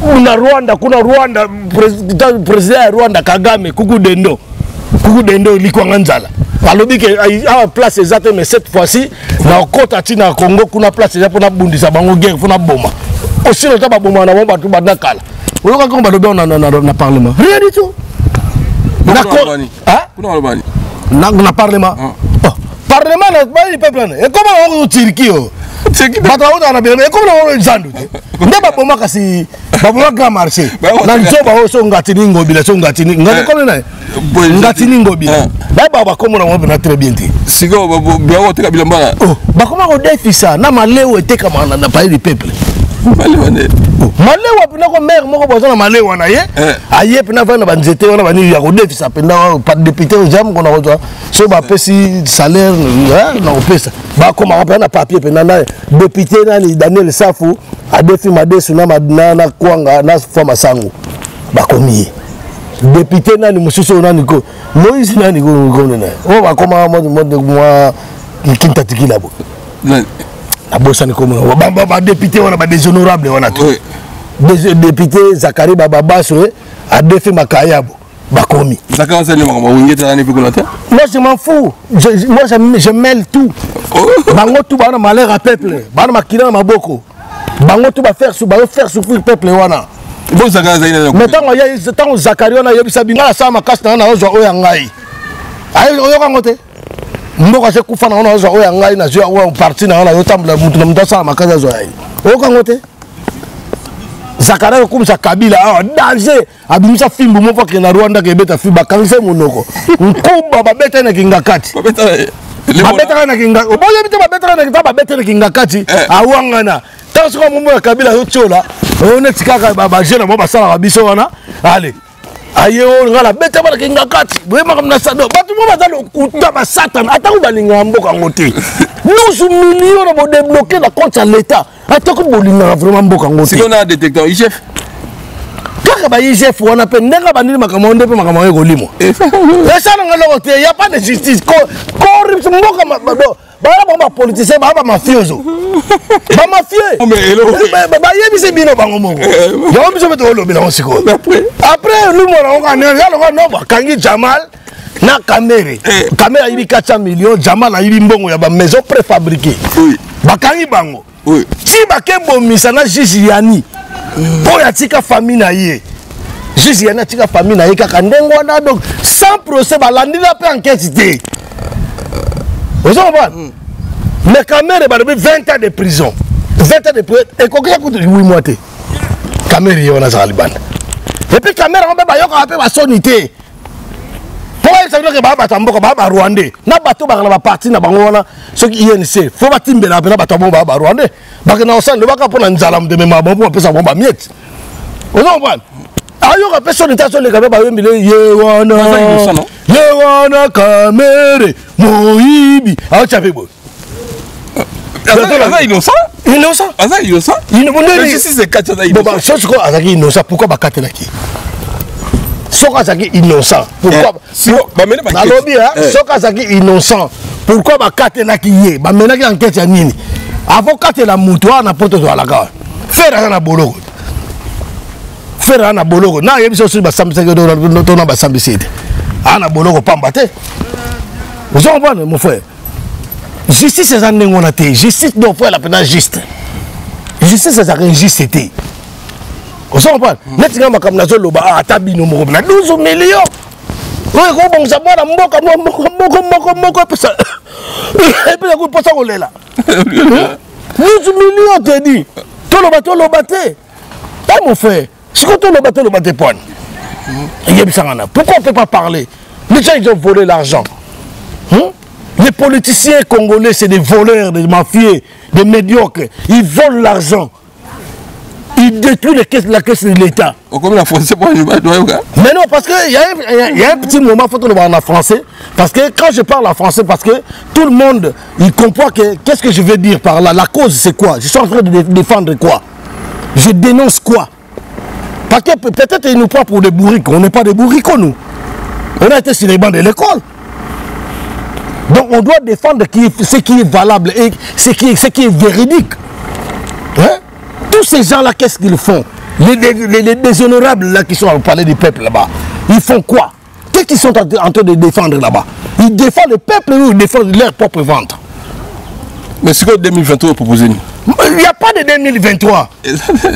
Kuna Rwanda, président de Rwanda Kagame, Kuku Dendo Likwanganzala. Alors dit qu'il y a une place exacte, mais cette fois-ci, dans le côté de Congo, kuna place exacte pour la Bundisa, Bango guerre, pour la bomba. Aussi le tabac bomba, on a bomba tout badakala. On a combat de dans le parlement. Rien du tout. On a parlement. Parlement n'a pas eu peuple. Et comment on Turquie? Bataou dans la Birmanie. Et comment on Zandu? N'est pas pour moi que si Babouak grand marché. Nanzoba oso ngatini ngobile so ngatini. Ngatini ngobile. Baba comment on va très bien. Sigo babo teka bilamba. Oh, ba comment on défie ça? Na maleo était comme on n'a pas eu du peuple. Malewa pina ko maire moko bozana malewa na ye aye pina va na banzete wana bani ya ko defisa penda pas député au jam kona ko so ba pesi salaire na opesa ba ko ma na papier pena na député na ni Daniel Safu a defi madesu na madina kwanga na fama sango ba komi député na ni mususu na ni ko Moïse na ni ko na o ba ko ma moi kintatikila bo abosani comme ba député on a ba des honorables on a tout député Zakari Bababaso a défait Makayabo bakomi Zakari ça le mama wingeta na nipikolata moi je m'en fous je mêle tout bango tout ba na malheur à peuple ba na makina maboko bango tout ba faire souffrir peuple wana bon Zakari ça ina mais tant Zakari on a yebisa binga sa makasta na ozo oya ngai ayo oyo ngote mboko se kufana ona ozo oya ngai na zo wa parti na ona yo tambla mutu na mutasa makaza zo ai oyo ngote Zakara comme ça Kabila danger abimisa fimbu mo fa ke na Rwanda ke beta fiba kanse monoko nkuba babeta na kingakati babeta na kinga oboye bita babeta na kitaba babeta na kingakati awangana tanso ko mo ya Kabila yo chola on etikaka ba jeune mo basala biso wana allez aye o ngala beta bala kinga kati boyema comme na sado batu mo bazalo kutaba satan atako balinga mboka ngote nous millions de débloquer la compte à l'état atako bolinga vraiment mboka ngote si on a un détecteur IGF kaka ba IGF wana pe ndenga bandini makamonde pe makamwe kolimo esa nga lokote y a pas de justice corruption mboka mabado ba politicien ba mafioso ba mafieux ba yebise bino bango moko yo biso beto lobela on siko après nous on a no ba kangi Jamal na caméra yibi 400 millions Jamal a yibi mbongo ya ba maison préfabriquée ba kangi bango ti ba kembo misana Jisiani po ya tika famille na ye Jisiani tika famille na ye kaka ndengo na donc sans procès ba landila pe enquête té. Vous comprenez? Mais Kamere va devenir 20 ans de prison. 20 ans de prison. Et quand il y a 8 mois, Kamere est en Zaliban. Et puis Kamere, on va faire sonité. Pourquoi ça veut dire que Baba Rwandais? Na bateau va partir na Bangola, ce qui INC. Faut pas timber la pena bateau Baba Rwandais. Parce que dans ça, le baka pour un zalam de même bon pour ça bon ba miette. Vous comprenez? Ayo ka personne ta sur les Kamere ba yemile Yewana Kamere Moibi. Ah tu as fait beau. Aza innocent. Innocent. Aza innocent. Si c'est 4 innocent. Chose quoi Azaki innocent pourquoi ba katela ki? Soka Azaki innocent. Pourquoi ba lobby Soka Azaki innocent. Pourquoi ba katela ki ye? Ba mena ki enquête ya nini? Avocat la mutoa na poto to alaka. Faire na boloko. Faire na boloko. Na yebiso sur ba samseke do na ba sambisite. Ana boloko pamba te. Vous comprenez mon frère? Justice c'est un négonaté. Justice doit faire la peine juste. Justice c'est un injuste. Vous comprenez? Maintenant ma comme nazo loba atabino mo na 12 millions. Oui, ko bon ça bona mboka moko pesa. Et puis ko posa ko lela. 12 millions te dit. To loba te. Pas mon frère. Si ko to loba te point. Pourquoi on ne peut pas parler? Les gens ils ont volé l'argent. Les politiciens congolais c'est des voleurs, des mafieux, des médiocres. Ils volent l'argent. Ils détruisent la caisse de l'État. Mais non, parce qu'il y a un petit moment, il faut que nous parlions en français. Parce que quand je parle en français, parce que tout le monde, il comprend que qu'est-ce que je veux dire par là. La cause c'est quoi? Je suis en train de défendre quoi? Je dénonce quoi? Parce que peut-être ils nous prennent pour des bourriques. On n'est pas des bourriques, nous. On a été sur les bancs de l'école. Donc on doit défendre ce qui est valable et ce qui est véridique. Hein? Tous ces gens-là, qu'est-ce qu'ils font? Les déshonorables là qui sont au palais du peuple là-bas, ils font quoi? Qu'est-ce qu'ils sont en train de défendre là-bas? Ils défendent le peuple ou ils défendent leur propre ventre? Mais c'est quoi 2023 proposé? Il n'y a pas de 2023.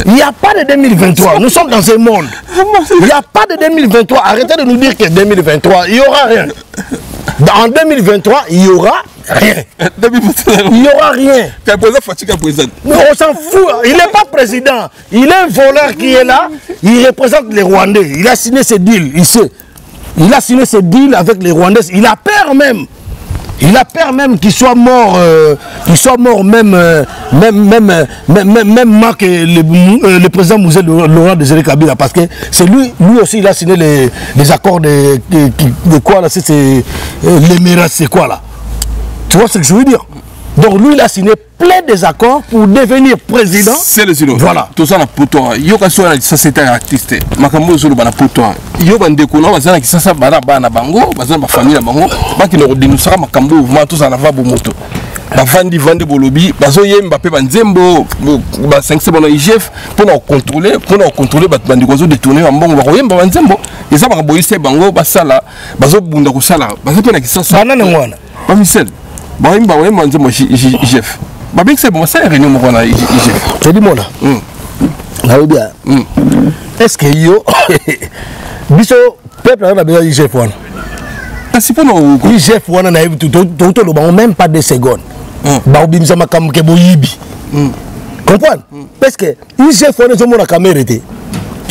Il n'y a pas de 2023. Nous sommes dans un monde. Il n'y a pas de 2023. Arrêtez de nous dire que 2023, il n'y aura rien. En 2023, il n'y aura rien. Il n'y aura rien. On s'en fout. Il n'est pas président. Il est un voleur qui est là. Il représente les Rwandais. Il a signé ses deals. Il a signé ses deals avec les Rwandais. Il a peur même. Il a peur même qu'il soit mort, même que le président Mouzé Laurent Désiré Kabila, parce que c'est lui aussi il a signé les accords de quoi là, c'est les Méras, c'est quoi là? Tu vois ce que je veux dire? Donc lui il a signé plein des accords pour devenir président. C'est le sinon. Voilà. Tout ça na poto. Yo ka so na société artiste. Makambo zo bana poto. Yo bande ko na bazana ki sasa bana bango, bazana ba famille na bango, ba ki no denusaka makambo mouvement tout ça na va bo moto. Ba vandi bolobi, bazo yemba pe banzembo, ba 5 bono IGF pour nous contrôler ba bandi ko zo détourner ba mbongo ba yemba banzembo. Eza ba boyise bango ba sala, bazo bunda ko sala. Bazo pe na ki sasa. Banana ngwana. Ba misel. Bah oui, IGF. Bah bien que c'est bon, c'est réunion mon IGF. C'est du monde. Ah oui bien. Est-ce que yo, biso peuple a besoin IGF one. C'est pas non. IGF one na tout le monde même pas 2 secondes. Bah oublie ça ma cam ke boyibi. Comprendre? Parce que IGF one c'est mon caméra était.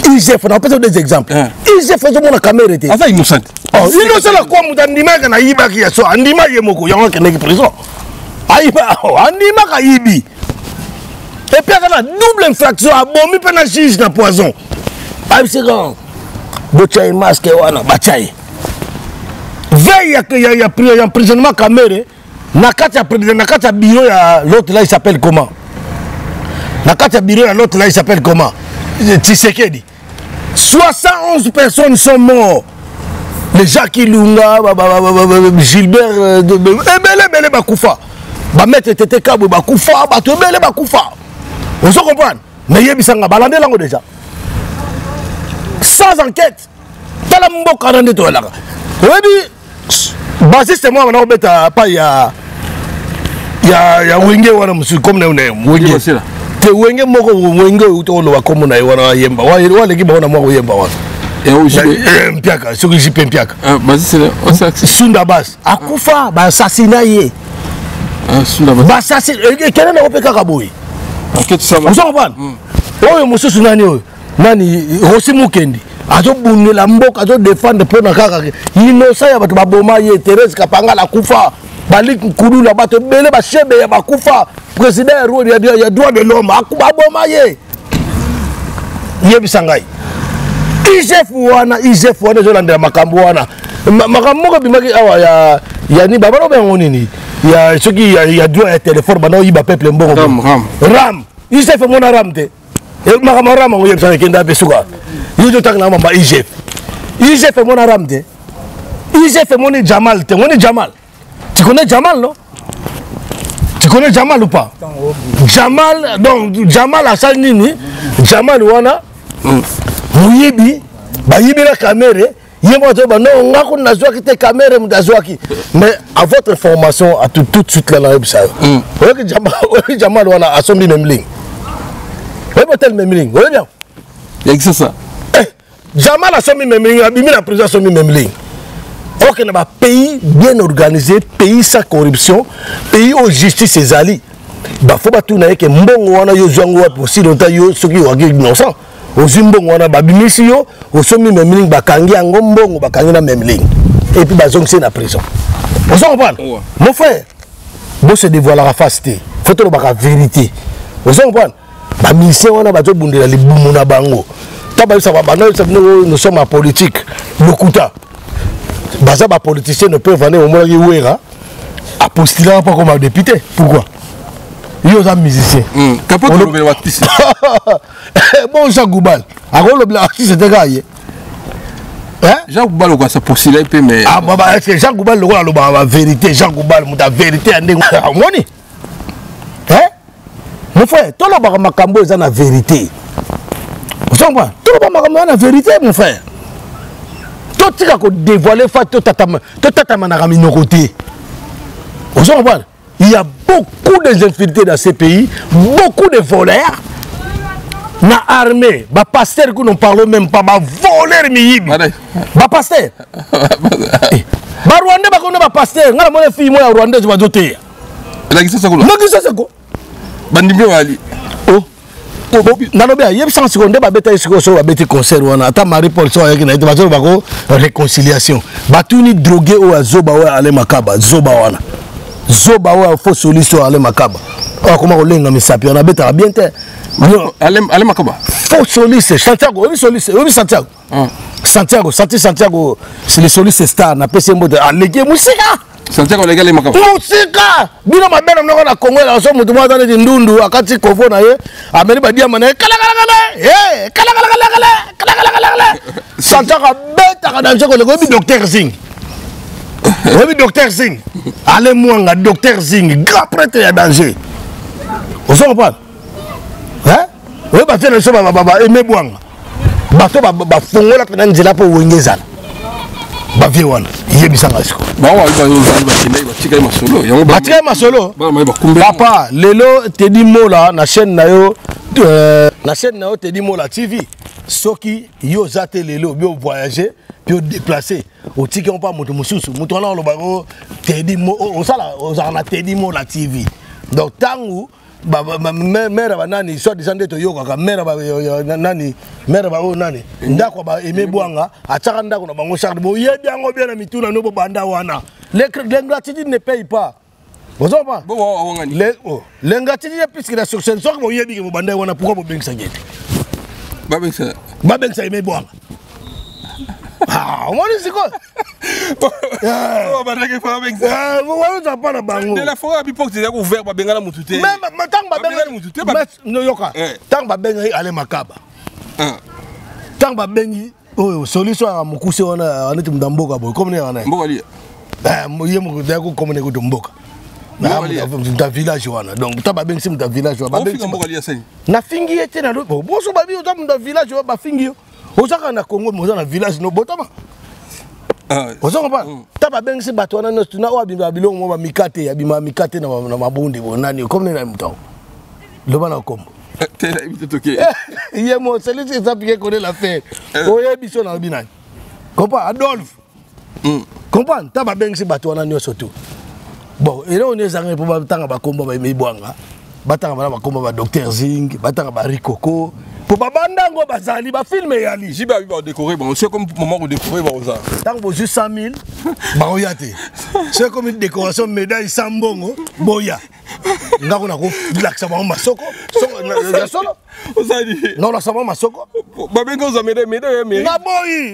IGF on a peut-être des exemples. IGF c'est mon caméra était. Ah ça innocent. Oh, innocent la quoi mutandima kana yiba ki yaso andima yemoko yango kene ki prison. Aïba, andima ka yibi. Et puis, il y a double infraction, abomi pe na juge na poison. Ah, c'est grand. bochaye masque wana bachaye veille ya emprisonnement Kamere na kati ya bureau ya l'autre là il s'appelle comment na kati ya bureau ya l'autre là il s'appelle comment Tshisekedi 71 personnes sont mortes les Jacques Ilunga Gilbert ebele bakufa ba mettre tete kabo bakufa bato ebele bakufa on se comprend mais yebisanga balande lango déjà sans enquête tala mboka na ndeto laka oyebi basiste moi na obeta pa ya wenge wana musu comme na wenge te wenge moko wenge utolo wa comme na wana yemba wale ki baona moko yemba wana mpiaka soki jipe mpiaka basiste sunda bas akufa ba assassina ye sunda bas ba assassina kena na opeka kaboyi enquête ça va on va oyo mususu nani oyo nani Rosi Mukendi azo bunela mboka azo défendre pona kaka innocent ya bato baboma ye Thérèse Kapanga la kufa balik kudu la bato bele ba chebe ya bakufa président ya droit de l'homme akubaboma ye yebisangai IGF wana zo landela makambo wana makambo ko bimaki awa ya ni baba no bengo nini ya soki ya droit ya téléphone bana yiba peuple mbongo ram IGF mona ram te makambo ram ngo yebisanga kenda besuka yo tak na mama IGF mona ram te IGF moni Jamal te moni Jamal tu connais Jamal non tu connais Jamal ou pas Jamal donc Jamal a ça nini Jamal wana muyibi bayibi la caméra yemo to ba non ngako nazwaki te caméra mutazwaki mais à votre information à tout de suite là na yebisa oyo Jamal wana asombi memling oyo tel memling oyo bien c'est ça Jamal asombi memling abimi la prison asombi memling. Ok, on a un pays bien organisé, pays sans corruption, pays où justice est allée. Il faut que tout le monde ait un bon pour si longtemps ceux qui ont été innocents. Aux Zimbabwe, on a un bimisio, au sommet même ligne, bakangi en gombong, bakangi na même ligne. Et puis bazong c'est la prison. Vous comprenez? Mon frère, bon se dévoiler la facité. Faut que la vérité. Vous comprenez? Ba mission on a bato bundela libumuna bango. Taba ça va nous sommes en politique. Lokuta. Baza ba politicien ne peut venir au moins Wera à postuler pas comme un député. Pourquoi? Il y a un musicien. Capote le artiste. Bon Jacques Goubal. Alors le artiste était gagné. Hein? Jacques Goubal quoi ça postuler peu mais ah bah c'est Jacques Goubal la vérité Jacques Goubal la vérité ande ngoni. Hein? Mon frère, tout le monde makambo est la vérité. Vous comprenez? Tout le monde makambo la vérité mon frère. Tout ce qu'on dévoilé tout tatama na kamino côté. Vous comprenez? Il y a beaucoup d'infidélités dans ces pays, beaucoup de voleurs. Na armée, ba pasteur que nous parlons même pas, ba voleur miyibi. Ba pasteur. Ba Rwanda ba kono ba pasteur, ngala mona fille moya Rwanda ba doté. La gisa sako. Na gisa sako. Bandimbe wali. Oh. Nalobe yeb sans seconde ba beta isiko so ba beti concert wana ata Marie Paul so yaki na ite ba so ba ko réconciliation. Ba tuni drogué o azoba wa ale makaba, zoba wana. Zoba wa faux soliste ale makaba. Oh comment on lenga misapi on a beta bien te. Ale makaba. Faux soliste Santiago, oui soliste, oui Santiago. Santiago, Santiago, c'est le soliste star na PC mode allégué musika. Santiago legale makaba. Musika. Bino mabena mnoko na Congo la so mutu mwa tane ndundu akati kofo na ye. Ameni ba dia mané kala. Eh, kala. Santiago beta kana njoko le gobi docteur Zing. Oui docteur Zing. Ale mwanga docteur Zing, grand prêtre ya danger. Vous comprenez? Hein? Oui ba tele so ba aimé bwanga. Bato ba fongola pena nzela po wengezana. Ba vie wana. Yebisanga siko. Ba wa ba kende ba tika masolo. Yango ba tika masolo. Ba ma ba kumbe. Papa, lelo te di mola na chaîne na yo te di mola TV. Soki yo zate lelo bio voyager, bio déplacer. O tiki on pas moto mususu. Moto na lo ba te di mo on sala on te di mola TV. Donc tangu mère ba nani so disande to yoka ka mère ba nani mère ba o nani ndako ba aimé bwanga ataka ndako na bango charge bo yebi yango bien na mituna no bo banda wana l'ingratitude ne paye pas bozo pas bo ngani l'ingratitude puisque la succès so ko yebi ke bo banda wana pourquoi bo bengisa ngete ba bengisa aimé bwanga Ah, on dit quoi? On va dire que faut avec ça. On pas la bango. De la forêt à l'époque, c'est ouvert ba bengala mututé. Même tant ba bengala mututé. No yoka. Tant ba bengala ale makaba. Tant ba bengi oh solution à mukuse wana aneti mdamboka boy comme ne wana. Mboka li. Moye mukute ko comme ne ko mboka. Na village wana. Donc tant ba bengi sim ta village wana. Ba bengi mboka li asani. Na fingi ete na bo so ba bi o ta village wana ba fingi. Ozaka na Congo moza na village no botama. Ozaka ba taba bengisi bato wana no tuna o abimba bilongo mo ba mikate ya bima mikate na mabonde bonani comme na mutaw. Loba na kombo. Tela ibite toke. Yemo celui-ci ça piqué connaît l'affaire. Oye biso na binani. Comprends Adolphe. Comprends taba bengisi bato wana nyo soto. Bon, et là on est zangé pour ba tanga ba kombo ba mebwanga. Batanga ba kombo ba docteur Zing, batanga ba Rikoko. Pour babandango bazali ba filmer yali jiba ba décorer bon c'est comme moment où décorer ba oza tant que juste 100 000 ba oyate c'est comme une décoration médaille sambongo boya ngako na ko laksa ba masoko ya solo ozali non la sama masoko ba bengo za médaille na boyi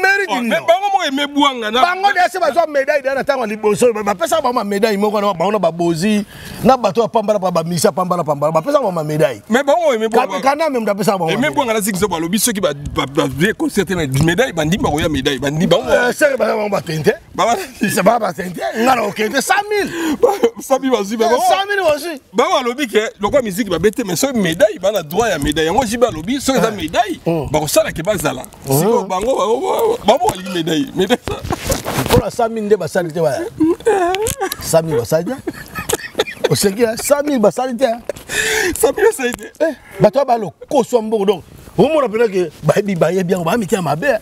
mérite mais bango mo emebwanga na bango de se ba zo médaille na tango liboso ba pesa ba médaille moko na ba ba bozi na bato pambala ba misa pambala ba pesa ba médaille mais bango emebwanga kana même da pesa ba et même pour la zigzo balobi ceux qui va concerter médaille bandi ba roya médaille bandi bango c'est ba tente ba c'est ba tente ngala okente 100 000 100 000 aussi ba 100 000 aussi ba lobi que le quoi musique ba bête mais ce médaille ba na droit ya médaille moi jiba lobi ceux qui médaille ba sala ke ba zala siko bango ba li médaille ça pour la 100 000 de ba salite ba 100 000 ba salite au sekia 100 000 ba salite 100 000 salite ba to ba lo ko so mbo donc au moins rappelle que ba bi ba ye bien ba mi tia mabe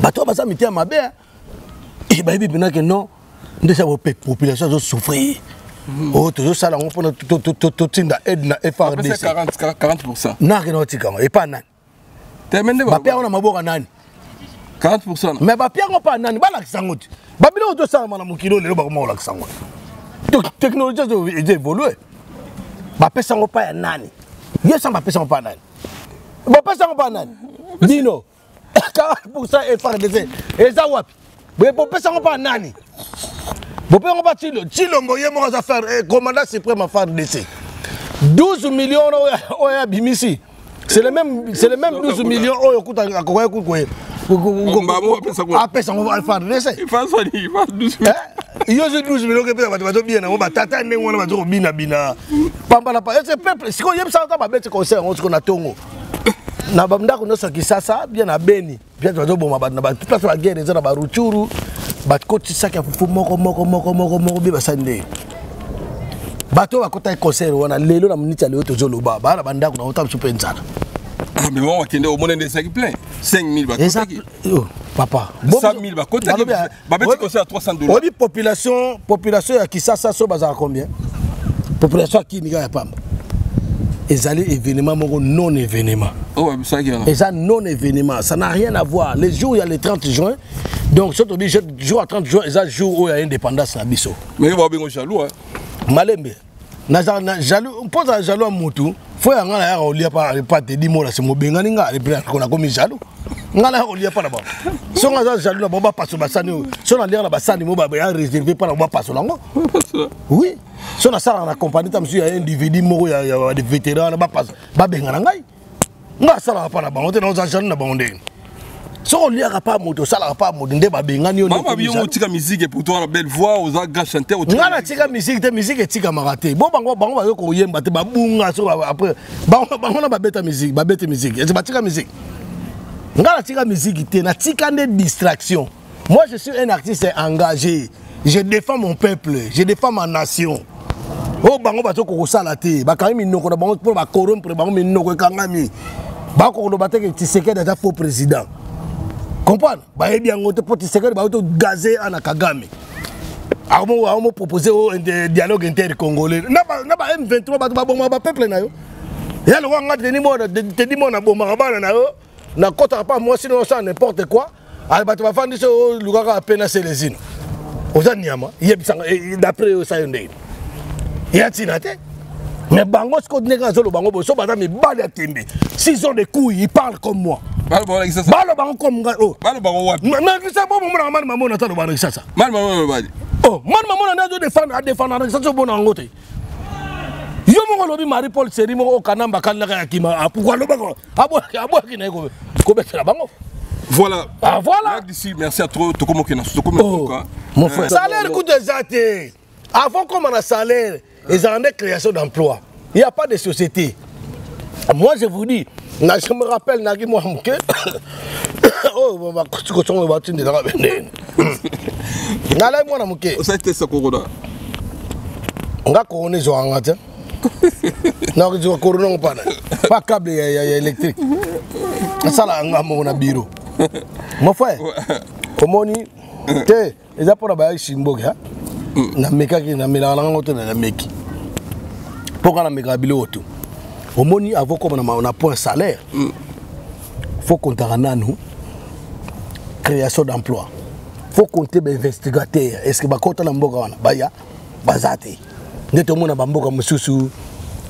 ba to ba sa mi tia mabe et ba bi bina que non de sa population zo souffrir oh toujours ça là on prend tout tinda aide na FRDC 40% na que non tika et pas nani termine ba pia on maboka nani 40% mais ba pia on pas nani ba la kisangoti ba bilo to sa na mukilo le ba ko la kisangoti donc technologie a évolué ba pesa ngo pa ya nani yesa ba pesa ngo pa nani ba pesa ngo pa nani dino 40% FRDC eza wapi ba pesa ngo pa nani ba pesa ngo pa Chilombo ye mo za faire commandant suprême FRDC 12 millions oya bimisi c'est le même 12 millions oyo kuta akoya kukwe apesa ngo FRDC il faut 12 millions yo je 12 millions que pesa bato bien na ba tata ndenge wana bato bina pamba na pa ce peuple siko yem sa ta ba bête conseil on ko na tongo na ba ndako no soki sasa bien na Beni bien bato boma ba na ba place la guerre ezana ba Ruchuru ba koti saka fufu moko bi ba sande bato ba kota conseil wana lelo na muniti lelo to zolo ba na ba ndako na ota supenzana ah mais on va tendre au monde des sacs plein 5 000 ba papa 100 000 ba côté ba bête conseil à $300 on dit population ya Kisasa so baza combien population qui ni ga pamba ezali événement moko non événement oh ça qui et ça non événement ça n'a rien à voir les jours il y a le 30 juin donc surtout le jour à 30 juin ça jour où il y a indépendance na biso mais il va bien jaloux hein malembe na jaloux on pose à jaloux mutu faut ya ngala ya olia pas te di mola c'est mo bengani nga ko na komi jaloux ngala ya olia pas là-bas so nga jaloux na ba passo basani so na lire na basani mo ba ya réservé pas na ba passo lango oui so na sala na compagnie tam su ya individu moko ya des vétérans na ba passo ba bengana ngai nga sala pas na bango te na jaloux na bango ndenge so on liaka pas moto sala pas moto nde ba bengani yo mama bi yo tika musique pour toi la belle voix aux gars chanter au ngana tika musique etika marate bon bango ba yo ko yemba te ba bunga so après bango na ba beta musique et ba tika musique ngana tika musique te na tika des distractions moi je suis un artiste engagé je défends mon peuple je défends ma nation oh bango ba to ko sala te ba quand même noko na bango pour ba corrompre bango noko kangami ba ko do bateke Tshisekedi déjà faux président comprendre ba yebi yango te pour Tshisekedi ba to gazé ana Kagame amo proposer un dialogue intercongolais na ba M23 ba bomba ba peuple na yo ya lo nga te di mona bomba bana na yo na kota pas moi sinon ça n'importe quoi al ba to ba fandi so lugaka pena selezino ozani yama yebi sanga d'après ça yonde ya tinate Mais bango ce qu'on dit quand le bango so bata me balle à tembe. S'ils ont des couilles, ils parlent comme moi. Balle bango comme oh. Balle bango what? Mais ça bon mon maman na ta le bango ça. Maman Oh, maman na défendre ça so bon en côté. Yo mo lobi Marie-Paul Seri mo kanamba kanaka yakima. Pourquoi le bango? Abo ki na ko betela bango. Voilà. Ah voilà. Merci à toi. Mon frère. Salaire coûte des athées. Avant qu'on a un salaire, ils ont des créations d'emplois. Il n'y a pas de société. Moi, je vous dis, je me rappelle, Nagui Mohamke. Oh, on va continuer à battre dans la veine. Nalai Mohamke. Ça a été ça, Corona. On a couronné sur un matin. Non, je vais couronner pas câble électrique. Ça, là, on a un bureau. Mon frère, comment on dit, ils ont pas de chimboga. Na meka ki na mela na ngoto na meki. Pourquoi na meka bilo tout. Au moni avant comme on a point salaire. Faut compter nous création d'emploi. Faut compter des investigateurs. Est-ce que ba kota na mboka wana baya bazate. Neto mona ba mboka mususu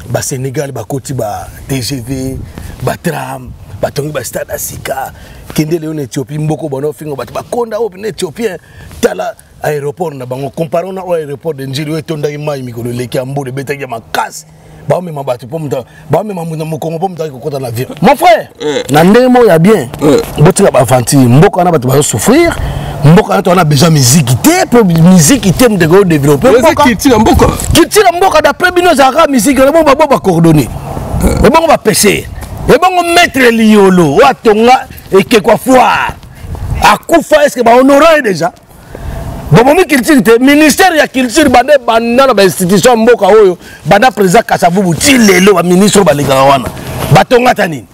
ba Sénégal ba koti ba TGV, ba tram, ba tongi ba stade asika. Kende leo na Éthiopie mboko bono fingo ba konda o na Éthiopien tala aéroport na bango comparons na aéroport de Njili wetonda imai mikolo leki ambo de betaki makasi ba me mabatu pomta ba me mamuna mokongo pomta ko kota na vie mon frère na ndemo ya bien botika ba fanti mboka na batu ba souffrir mboka na a besoin musique té pour musique té me de développer mboka mboka d'après bino zaka musique na bon ba coordonner et bon ba pêcher et bon mettre liolo watonga et que quoi foire akufa est-ce que ba honorer déjà. Bon, culture, ministère de la culture, banda institution mboka oyo, banda président Kasavubu, tilelo ministre balikawana. Batonga tani.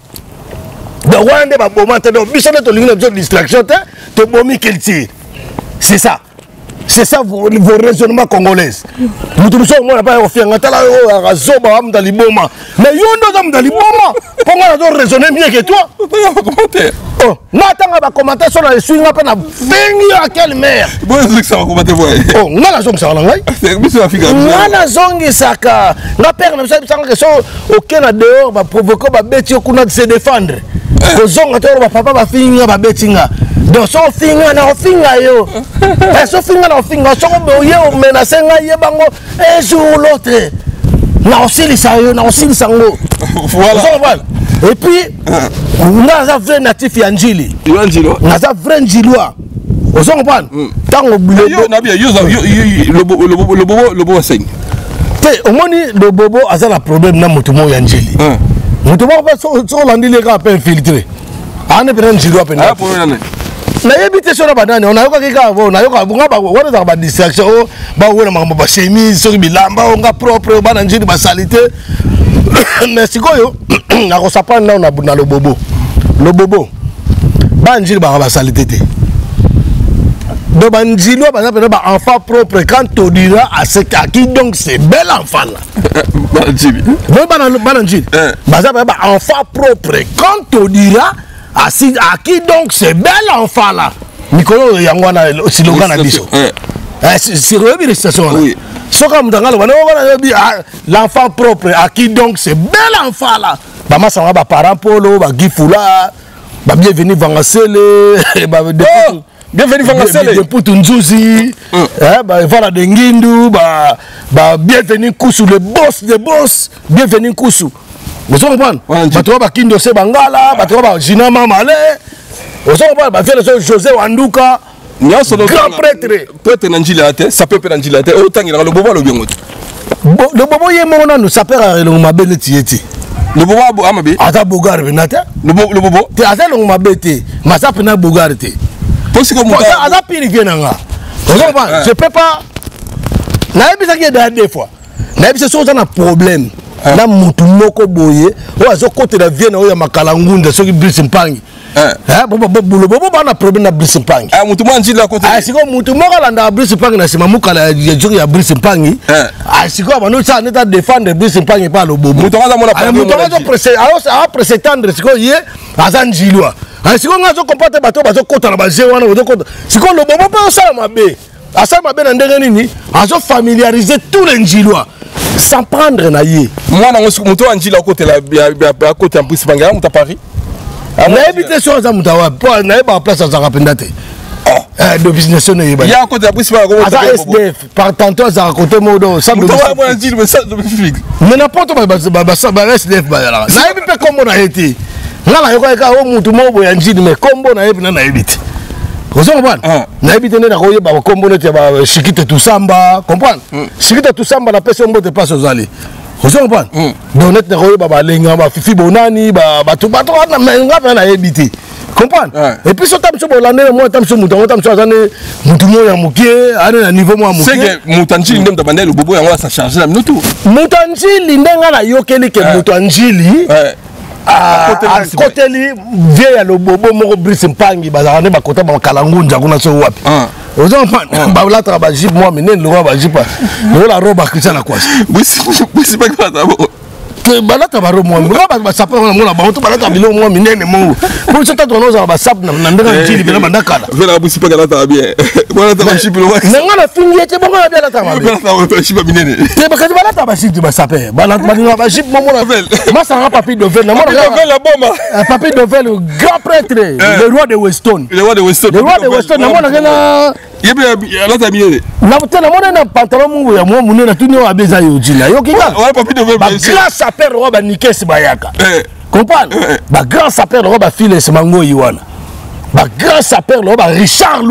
De Rwanda ba bomata do bisone to lingna distraction te bomi culture. C'est ça. C'est ça vos raisonnements congolais. Mutubuso mo na pas ofia ngata la o razoba am daliboma. Mais yondo am daliboma. Comment on doit raisonner mieux que toi? Oh, n'attends pas commenter sur la swing après na fingi à quelle mère. Bon, c'est ça commenter voir. Oh, ngala zong ça ngai. C'est bien ça fika. Ngala zong saka. Na père na ça que so aucun na dehors va provoquer ba beti okuna de se défendre. Ko zonga to ba papa ba finga ba betinga. Donc so finga na finga yo. So finga na finga so bo ye o menacer ngai ye bango un jour l'autre. Na osili sa yo na osili sango. Voilà. Et puis, on a un vrai natif Njili. On a un vrai Njilois. Vous comprenez? Tant que le bobo saigne. Le bobo a un problème dans le monde Njili. Le monde est infiltré. On est un Njilois. Na yebite sona banane on ayoka kika vo na yoka bunga ba wana za ba distraction ba wona mambo ba chemise so bilamba onga propre ba na Njili ba salité. Mais sikoyo na ko sapana na le bobo ba Njili ba salité te de ba Njili ba na ba enfant propre quand on dira à ce qui donc c'est bel enfant là ba Njili ba Njili ba enfant propre quand on dira à qui donc c'est bel enfant là Nicolo Yangwana slogan na biso c'est rebi station là so comme dans l'enfant propre à qui donc c'est bel enfant là ba masanga ba parents polo ba gifula ba bienvenue vangasele ba bienvenue vangasele de Putunzuzi ba voilà de Ngindu ba bienvenue Kusu le boss de boss bienvenue Kusu. Vous comprenez? Bato ba Kindo se Bangala, bato ba Jina Mamale. Vous comprenez? Ba fait José Wanduka. Grand prêtre. Prêtre Nanjila te, ça peut être Nanjila te. Autant il a le bobo le bien. Le bobo yé mona nous ça perd le mabele tieti. Le bobo amabe. Ata bogar benata. Le bobo. Te ata le mabete, mais ça pena bogar te. Parce que moi ata piri venanga. Vous comprenez? Je peux pas. Na ebisa ki des fois. Na ebisa so un problème. Na mutu moko boye o azo côté la vienne o ya makalangunda soki Brice Mpangi bobo bana problème na Brice Mpangi mutu mwanji la côté siko mutu moko landa Brice Mpangi na sima mukala ya juri ya Brice Mpangi siko bano ça neta défendre Brice Mpangi pas le bobo mutu ngaza mona pas mutu ngaza précédent siko ye azanjilwa siko ngazo comporter bato bazo kota na baje wana bazo kota siko le bobo pas ça mabe asa mabe na ndenge nini azo familiariser tous les njilwa. sans prendre na ye moi na moto anjila côté la côté en plus banga muta Paris na habité sur ça muta wa pour na ba place za rapenda te de business ne yeba ya côté en plus banga ça SDF par tantôt ça raconter modo ça muta wa moi anjila mais ça domestique mais n'importe ba SDF ba la na yebi pe kombo na yeti ngala yoko ka o mutu mo bo anjila mais kombo na yebi na yebite vous comprenez na yebite ne na ko yeba kombo ne te ba shikite tout samba comprendre shikite tout samba na pesa mbote place aux allées vous comprenez donc net na ko yeba ba lenga ba fifi bonani ba to na menga na yebite comprendre et puis so tam so bolande mo tam so mutu azane mutu mo ya mukie ana na niveau mo ya mukie c'est que mutanjili ndem tabandela le bobo yango ça charger la minutu mutanjili ndenga na yokeli ke mutanjili à côté li vieille à le bobo moko Brice Mpangi bazana ba kota ba kalangunja kuna so wapi ozo ba la traba jip moi menen le roi ba jipa le la roba Christian quoi Brice pas que balata ba roba moi ba sapa na mona ba to balata bilo moi menen mo pour ça to noza ba sap na ndanga njili bela bandakala vela Brice pas galata bien voilà ta jip le wax nanga na fingi te bonga bien la tama bien ta jip minen te ba kazi balata ba jip ba sapé balata ba jip mo mona ma ça papi de vel na mona la bombe papi de vel grand prêtre le roi de Weston le roi de Weston na mona gena yebe alata bien na tena mona na pantalon mungu ya mo munena tuni wa beza yo jina yo kinga ouais papi de vel ba grand sapeur roi ba nikesi bayaka comprendre ba grand sapeur roi ba file se mango yiwana ba grand sapeur roi ba Richard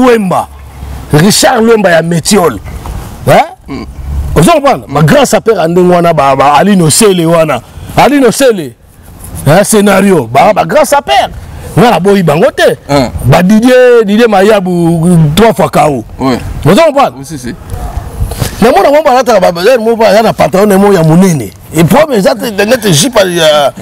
Luemba ya Métiol hein vous comprenez ba grand sapeur andengwana ba Alino Sele wana Alino Sele un scénario ba grand sapeur ngala boyi bango te ba Didier Mayabu 3 fois KO vous comprenez si na mona mo balata ba mo ba ya na pantalon mo ya munene et premier ça te net jipa ya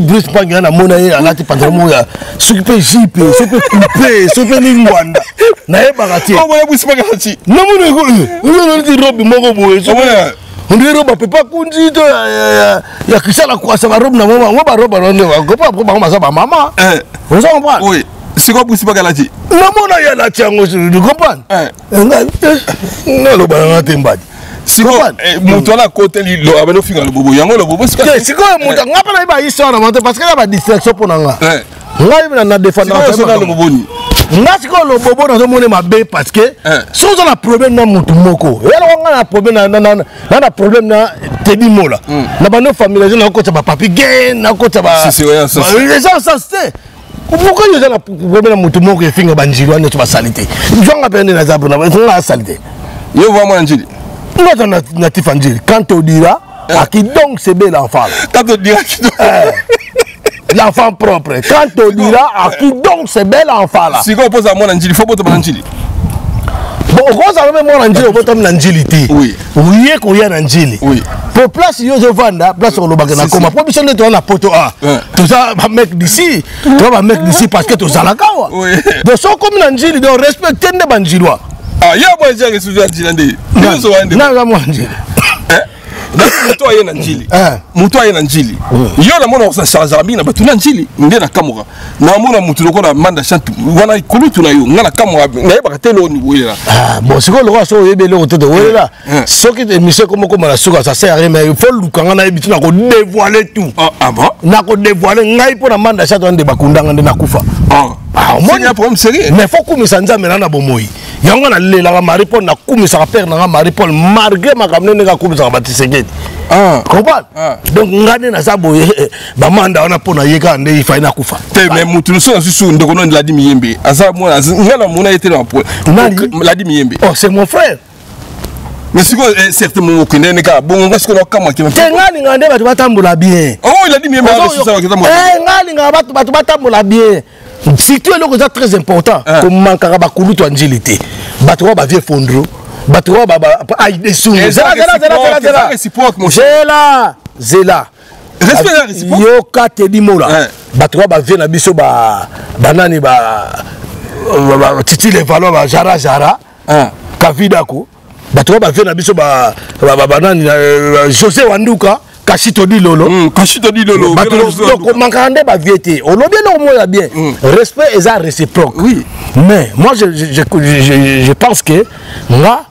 Brice Mpangi na mona ye alati pantalon mo ya s'occuper jipe s'occuper couper s'occuper lingwanda na ye bagati o mo Brice Mpangi ati na mona ko no di robe moko boye so on dirait robe papa kunji to ya kisala kwa sa robe na mama ngo ba robe no ne ko pa ko ba sa ba mama vous comprenez oui c'est quoi Brice Mpangi ati na mona ya la tiango tu comprends na lo ba na tembadi siko mutu ala côté li lo abeno finga le bobo yango le bobo siko mutu ngapa na ba histoire na monte parce que la ba distraction pour nga ngai na défendre le bobo ni nga siko le bobo na mone mabe parce que so za na problème na mutu moko yelo nga na problème na problème na tebi mola na bano famille na ko ba papi gen na ko ba les gens ça c'est pourquoi il y a la problème na mutu moko e finga banjilwa ne to ba salité jonga pende na zabu na nga salité yo va moi njili natif Angeli. Quand on dira, à qui donc c'est bel enfant. Quand on dira qui donc l'enfant propre. Quand on dira, à qui donc c'est bel enfant là. Si on pose à moi Angeli, il faut pas te Angeli. Bon, on va même moi Angeli, on va te Angeli. Oui. Oui, qu'on y a Angeli. Oui. Pour place Yozo Vanda, place sur le bagana comme pour mission de toi la poto A. Tout ça va mec d'ici. Toi va mec d'ici parce que tu as la kawa. Oui. De son comme Angeli, de respecter les Banjilois. Ah, il y a moi j'ai reçu un Njili. Non, moi Njili. Mutu aye na njili. Mutu aye na njili. Yo na mona sa charger mina batu na njili nde na kamura. Na mona mutu loko na manda chante wana ikulutu na yo ngana kamura na yeba katelo ni wela. Ah bon siko loko so yebe loko te wela. Soki de mission comme la suka ça sert à rien mais il faut lukanga na yebitu na ko dévoiler tout. Ah bon? Na ko dévoiler ngai po na manda chante nde bakundanga nde na kufa. Ah moi il y a un problème sérieux. Mais faut kumisa nzambe na bomoyi. Yango na lela ga Marie-Paul na kumisa père na Marie-Paul malgré makamne ne ga kumisa batisegeti. Comprends? Donc ngane na saboye ba manda ona pona yeka nde ifa ina kufa. Te mais mutu so susu ndeko no Ladi Miyembe. Asa moi ngana mona été dans Ladi Miyembe. Oh c'est mon frère. Mais c'est quoi certainement okine ne ka bon parce que no kama ki. Te ngani ngande batu batambola bien. Oh Ladi Miyembe ça ça ki tambola. Ngani ngaba batu batambola bien. Surtout le c'est très important comme mankara ba kulutu anjilité. Batu ba vie fondro. Batu ba ay desu. Zela réciproque mon cher. Zela. Respect la réciproque. Yo ka te di mola. Batu ba vie na biso ba banani ba titi les valeurs ba jara. Kavidako. Batu ba vie na biso ba banani José Wanduka. Kashito di lolo. Kashito di lolo. Donc, mankande ba viété. On l'a bien au moins bien. Respect et ça réciproque. Oui. Mais moi, je pense que moi,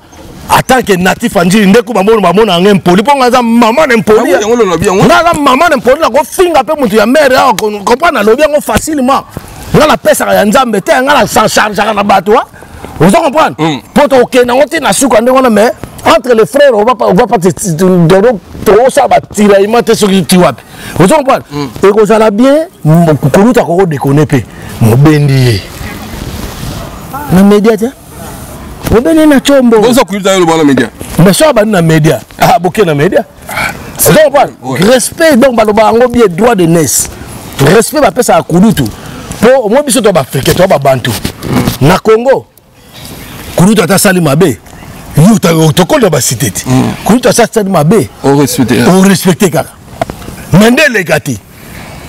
en tant que natif anjiri ndeko bamona anga impoli po ngaza maman impoli ngaza maman impoli na ko finga pe mutu ya mère ya comprendre lobi ngo facilement ngala pesa ya nzambe te ngala sans charge na bato wa vous comprenez pour to ke na ngoti na suka ndeko na mais entre les frères on va pas trop ça va tirer imate sur qui wapi vous comprenez et ko ça la bien kuluta ko déconner pe mobendi na média tiens Obene na chombo. Bonso kuita yo bana média. Mais ça ba na média. Ah boké na média. C'est pas respect donc baloba ngo bien droit de naissance. Respect ba pesa akulutu. Po mo biso to ba africain to ba bantu. Na Congo. Kulutu ata sali mabe. Yo to konda ba cité. Kulutu ata sali mabe. On respecter kaka. Mandele kati.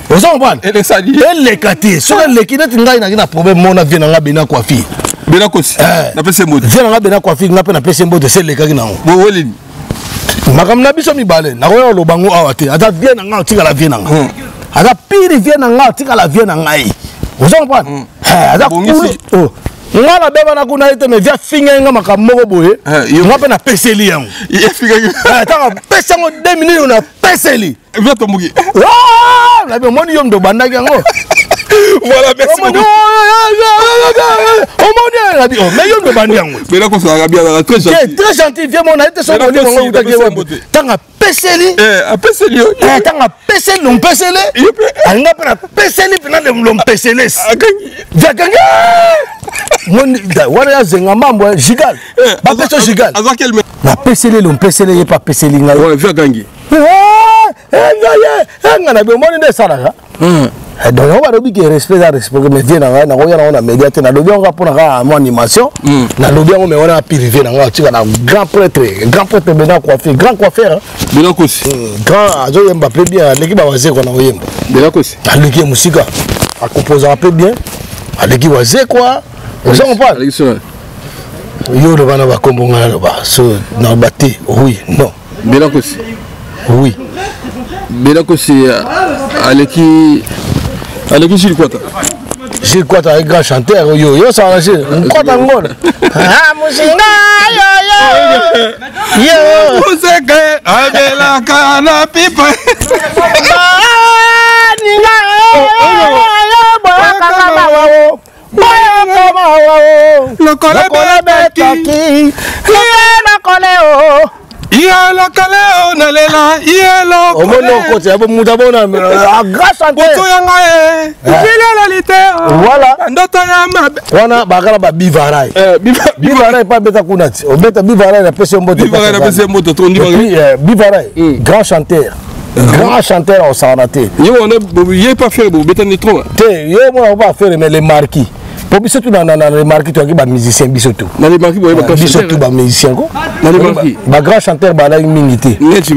Vous comprenez? Elle est kati. Sur les kineti ngai na problème mona vient nga bena kwa fi. Bena kosi na pese mbote zela nga bena kwa fi nga pe na pese mbote c'est le kaki nango woli makam na biso mibale na koyo lo bango awate ata vie na nga tika la vie na nga ata pire vie na nga tika la vie na ngai vous comprenez ata kulu nga na beba na kuna ite me via finga nga makam moko boye nga pe na peseli yango ata pesa ngo 2 minutes na peseli via tomuki la be moni yom do bandaki yango. Voilà, merci beaucoup. Mais yo de bandiango. Mais là, très gentil. Très gentil, viens mon aide, son Tanga peseli. A peseli. Tanga peseli, l'on peseli. On a peseli, puis l'on peseli. Jaganga. Voilà, zenga mambo, gigal. Pas peso gigal. La peseli, l'on peseli, pas peseli. Ouais, viens gangi. On a besoin de ça là. Donc on va dire que respect à respect mais vient na on a médiateur na lobby on va pour na animation na lobby on mais on a privé na grand prêtre bena coiffé grand coiffeur bena kosi grand azo yemba peu bien l'équipe bawaze ko na yemba bena kosi aleki musika a composer un peu bien aleki waze quoi on comprend yo le bana ba kombonga na ba so na bati oui non bena kosi oui bena kosi aleki Gilles Kwata. Gilles Kwata est grand chanteur. Yo, ça va, Gilles. Kwata ngona. Ah, musinga, yo. Useke, abela kana pipa. Ninga, Yelo kaleo nalela yelo. Omono kote abo mudabona grâce à Boto yanga Yelo lite. Voilà. Ndoto ya mabe. Wana bakala ba bivarai. Bivarai pas beta kunati. Obeta bivarai na pese mbote. Bivarai na pese mbote to ndi bivarai. Grand chanteur. Grand chanteur au Sanaté. Yo on est pas faire beta ni trop. Te yo moi on va faire mais les marquis. Pour biso tout dans les marquis tu as ba musicien biso tout. Dans les marquis ba biso tout ba musicien ko. Dans les marquis. Ba grand chanteur ba la minité. Neti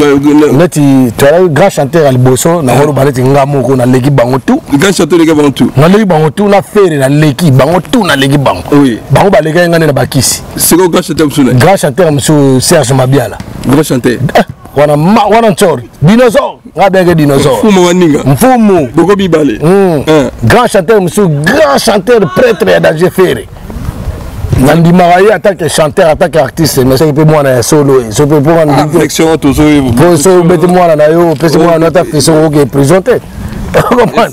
tu as grand chanteur al bosso na horo ba leti ngamo ko na leki bango tout. Grand chanteur leki bango tout. Na leki bango tout na faire na leki bango tout na leki bango. Oui. Bango ba leki ngane na bakisi. C'est quoi grand chanteur monsieur? Grand chanteur monsieur Serge Mabiala. Grand chanteur. Wana nchori dinosaure ngabenge dinosaure mfumu waninga mfumu boko bibale grand chanteur monsieur grand chanteur prêtre ya danger ferré nandi maraye attaque chanteur attaque artiste mais ça peut moi na solo so peut pour en réflexion tozo pour so bete moi na yo pese moi na ta fait so que présenter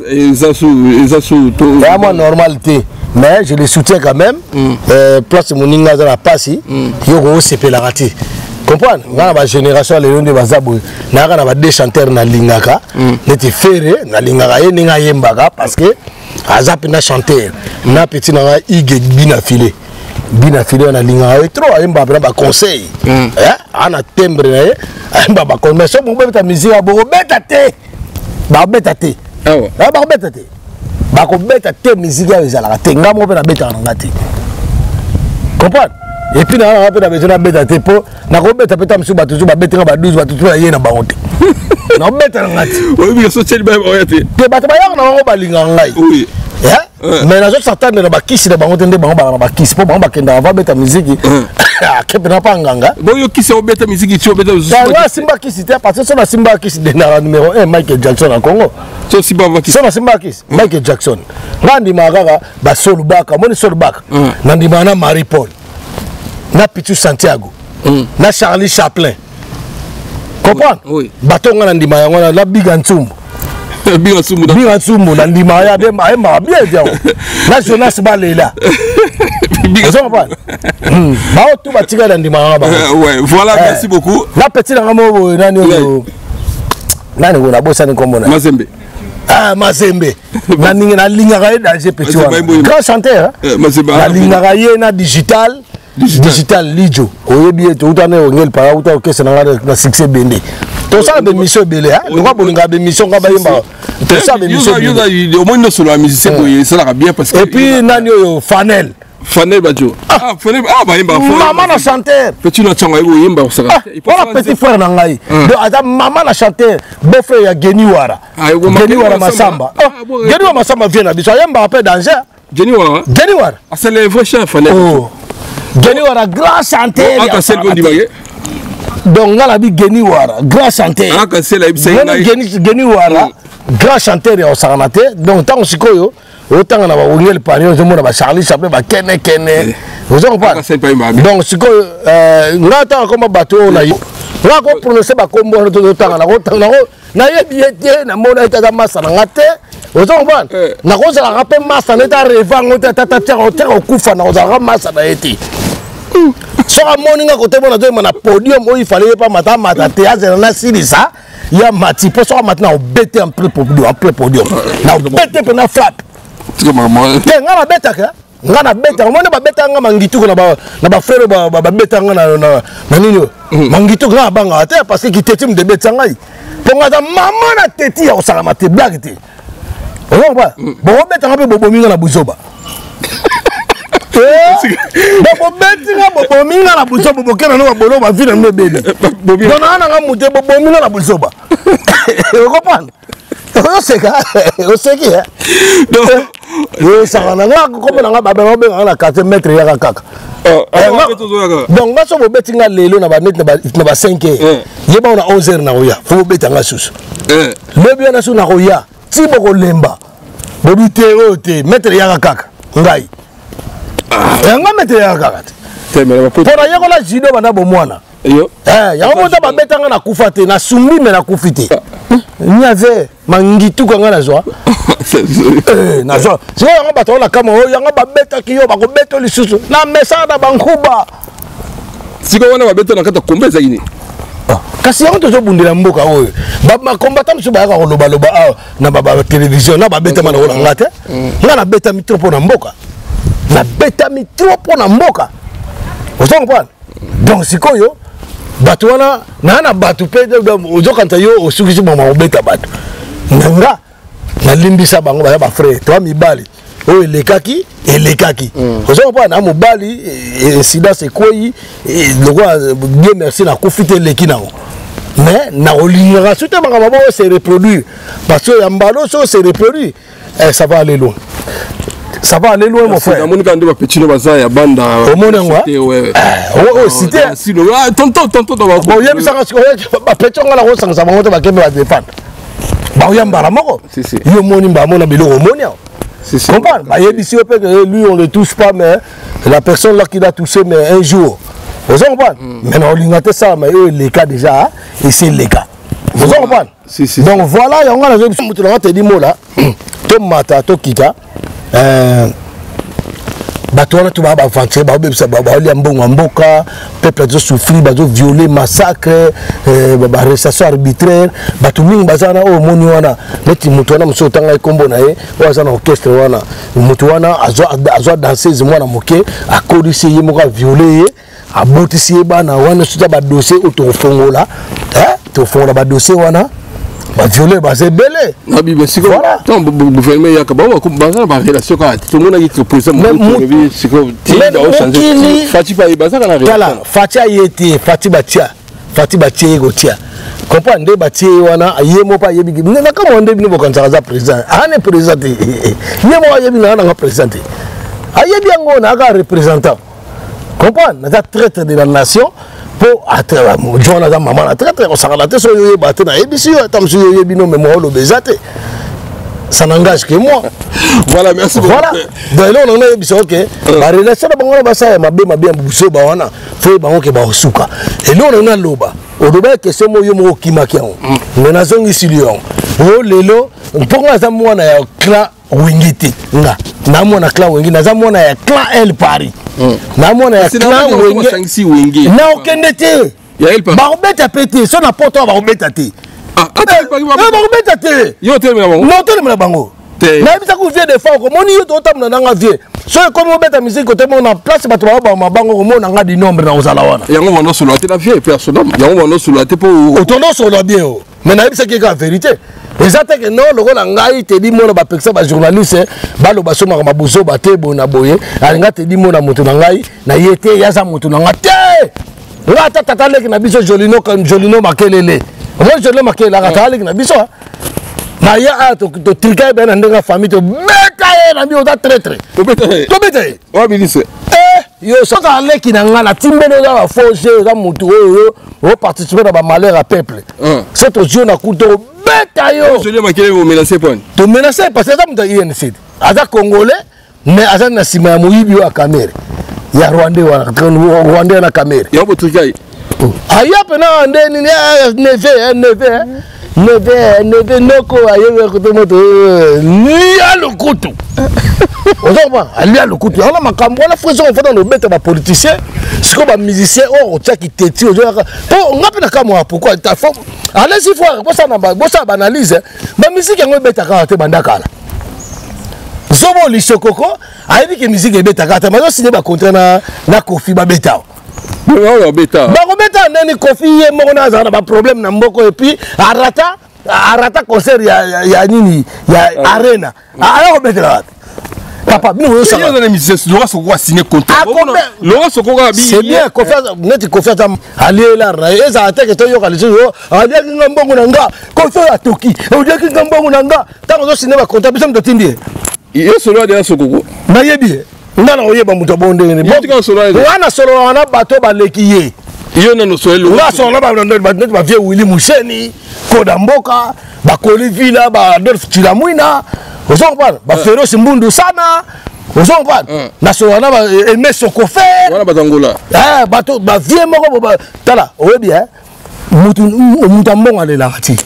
Ezasu to c'est moi normalité mais je le soutiens quand même place moninga za la passi yo go sepela rati comprendre ngana ba génération les onde bazabo na kana ba deux chanteurs na lingaka neti fere na lingaka ye ninga yembaka parce que azap na chanteur na petit na ige bina filé na lingaka trop ayemba ba conseil ana timbre na ye ayemba ba conseil mais so mo beta musique abo beta te ba beta te ba beta te ba ko beta te musique ya ezala te ngamo pe na beta na ngati comprendre. Et puis, on a besoin de bêta tepo. Na ko bêta peta msu batu ba bêta ba 12 batu la yena bangote. Na bêta ngati. Oui, mais so tsheli ba oyate. Te batu ba ya na ngo balinga ngai. Oui. Mais na zo s'attendre na ba kisi na bangote nde bango ba ba kisi po bango ba kenda va bêta musique. Kepe na pa nganga. Bo yo kisi o bêta musique tu o bêta. Na simba kisi te parce que so na simba kisi de na numéro 1 Michael Jackson na Congo. So simba va kisi. So na simba kisi Michael Jackson. Ngandi magaka ba Solbaka, moni Solbaka. Nandi mana Marie Paul. Na Pichu Santiago na Charlie Chaplin. Comprendre? Oui. Bato nga na ndima yango na Biga Ntsumbu. Biga Ntsumbu na ndima ya bien bien. Na Jonas Balela. Ouais, voilà, merci beaucoup. La petite Mazembe. Ah, Mazembe. Grand chanteur. Na digital. Digital Lijo. Oyebi to utane ongel para uta okese na succès bende. To ça be mission belé hein. Nous va bolinga be mission ka bayimba. To ça be mission. Au moins no solo musicien boye ça la bien parce que. Et puis nani yo Fanel. Fanel Badjo. Ah Fanel bayimba. Maman na chanteur. Petit no changa ego yimba osaka. Voilà petit frère na ngai. Donc ada maman na chanteur, beau frère ya Geni Wara. Geni Wara Masamba. Geni Wara Masamba vient na biso yemba appel danger. Geni Wara. Geni Wara. Ah c'est le vrai chef Fanel. Geni Wara grand chanteur. Ah c'est le dibaye. Donc ngala bi Geni Wara grand chanteur. Ah c'est la Geni Wara grand chanteur ya osanate. Donc tant sikoyo autant na ba ongel parion je mona ba Charlie Chaplin ba kene. Vous comprenez? Donc sikoyo ngata comme bateau na yo. Nga ko prononcer ba kombo to tanga na yebi ete na mona eta masa na ngate. Vous comprenez? Na ko za rappel masa na ta revango ta okufa na za masa na ete. So a morning côté bon na na podium où il fallait pas mata théâtre na silisa ya mati pour so maintenant au bêter en plein podium na bêter pe na frappe nga bêta ka nga na bêta on na bêta nga mangitu na ba frère ba bêta nga na nini mangitu nga banga te parce que qui tetim de bêta ngai pour nga maman na teti ya osala te blague te on va bon bêta nga pe bobomi nga na buzoba Bobo betinga bobo minga na buso bobo kena no bolo ba vina no bebe. Don ana nga mute bobo minga na buso ba. Comprendre? O seka, o seki. Donc yo sanga nga ko na nga ba ba na 4 mètres ya kaka. Donc nga so bo betinga lelo na ba net na ba 5 heures. Yeba na 11 heures na oya. Fo betanga susu. Le bien na su na oya. Ti boko lemba. Bobi tero te mètre ya kaka. Ngai. Nga mete ya kakati. Pona yako la jido bana bo mwana. Yo. Yango mota ba betanga na kufa te na sumbi me na kufite. Nyave mangitu kanga na zwa. Na zwa. So yanga bato na kama o yanga ba beta ki yo ba ko beto lisusu. Na mesada bankuba. Siko wana ba beta na kata kombeza ini. Kasi yango tozo bundela mboka oyo. Ba combattant musu ba ka loba na ba télévision na ba beta mana wala ngate. Na na beta mitropo na mboka. Na beta mi trop na mboka. Vous comprenez? Donc sikoyo bato wana na bato pe ozo kanta yo osukisi mama obeta bato. Nga na limbisa bango ba frère toi mibali. O elekaki. Vous comprenez? Na mobali incident c'est quoi le roi Dieu merci na kufite leki nango. Mais na olinga soute banga mabo se reproduire parce que yambalo so se reproduire ça va aller loin. Ça va aller loin mon frère. Monika ndo petit no baza ya banda. Au monde ngwa. Oh cité. Tonton ba. Bon yemi sanga ko ba petit ngala ko sanga bango to ba kembe ba défendre. Ba yambara moko. Yo moni ba mona biloko moni. Comprends? Ba yebi si que lui on le touche pas mais la personne là qui l'a touché mais un jour. Vous comprenez? Maintenant on lingate ça mais les cas déjà et c'est les cas. Vous comprenez? Donc voilà, y a on a te dit mot là. Tomata to kita. Bato wana tu ba avancer ba bebisa ba oli mbongo mboka peuple zo souffrir ba zo violer massacre ba arrestation arbitraire bato mingi bazana o moni wana neti mutu wana muso tanga ikombo na ye waza na orchestre wana mutu wana azwa danseuse mwana moke akodisi ye moko violer ye abotisi ye bana wana suta ba dossier autofongola to fongola ba dossier wana ba violer ba zebele na bibe siko tant gouvernement ya kaba ko bazana ba relation ka tout monde qui propose mo vie siko ti da o changer fati pa bazana na relation fati ayete fati batia go tia comprendre nde batie wana ayemo pa yebi na kama nde bino bokanza za président ane président yemo ayebi na nga président ayebi yango na ka représentant comprendre na traite de la nation pour atteindre John Adam maman la traite on s'arrête sur yo baté na ebisi yo tam sur yo bino mémoire le bezate ça n'engage que moi. Voilà, merci beaucoup. Voilà. Donc là, on a dit que la relation de bien bousso bawana, faut que baosuka. Et là, on a loba. Au début, que c'est moi qui m'a kian. Mais na zongi silion. Oh lelo, pour nga za mwana ya clan Wingiti. Na mwana clan Wingiti, na za mwana ya clan El Paris. Na mwana ya clan Wingiti. Na okendete. Ya El Paris. Ba obeta pété, so na poto ba obeta té. Ah, ba obeta té. Yo tell me bango. Non tell me bango. Na bisa ku vie de fa ko moni yo to tamna na nga vie. So comme obeta musique ko te mona place ba to ba mabango ko mona nga di nombre na osala wana. Yango wana solo ate na vie personnel. Yango wana solo ate po otondo solo bien o. Mais na bisa ki ka vérité. Exactement que non le la ngai te di mona ba peksa ba journaliste ba lo ba soma ka mabuzo ba te bona boye. Alinga te di mona mutu na ngai na yete ya za mutu na ngate. Nga tata leki na biso Jolino comme Jolino makelele. Moi Jolino makele la tata leki na biso. Na ya to trika ben ndanga famille to beta na bi o da traître. To beta. Wa bilise. Yo ça leki na nga na timbele la forger za mutu o participer dans ba malheur à peuple. C'est au jeu na kuto beta yo. Jolino makele vous menacer point. To menacer parce que ça muta INC. Aza congolais mais aza na sima ya muyibi wa kamera. Ya Rwandais na kamera. Ya botukai. Aya pena ndeni neve noko ayewe kutomoto lia lokutu. Ozoma alia lokutu. Ala makambo la frezo on fait dans le bête ba politicien, c'est comme ba musicien oh tia qui teti ozo. Po ngapi na kama pourquoi ta fo. Allez-y voir bo ça na ba analyse. Ba musique ngo bête ka te bandakala. Zobo li sokoko ayebi ke musique e bête ka te mazo signer ba contrat na Kofi ba beta. Ba beta nani Kofi ye moko na za ba problème na mboko et puis arata concert ya nini ya arena alors beta papa nous ça va dans musiciens Laurent Sokoko a signé contrat Laurent Sokoko a c'est bien confiance net confiance aller là ça attaque to yo kalizo a dia ki mbongo nanga Kofi ya toki o dia ki mbongo nanga tango zo signé ba contrat biso mtotindi ye solo de Sokoko na yebi ndana oyeba muto bonde ne wana solo wana bato baleki ye yo na no solo nga solo ba net ba vie Willy Musheni Koda Mboka ba Kolivila ba Adolphe Chilamwina ozompa ba Fero Simbundu sana ozompa na solo wana ba Aimé Sokofe wana batangola bato ba vie moko ba tala oyebi mutu mbongo alela ati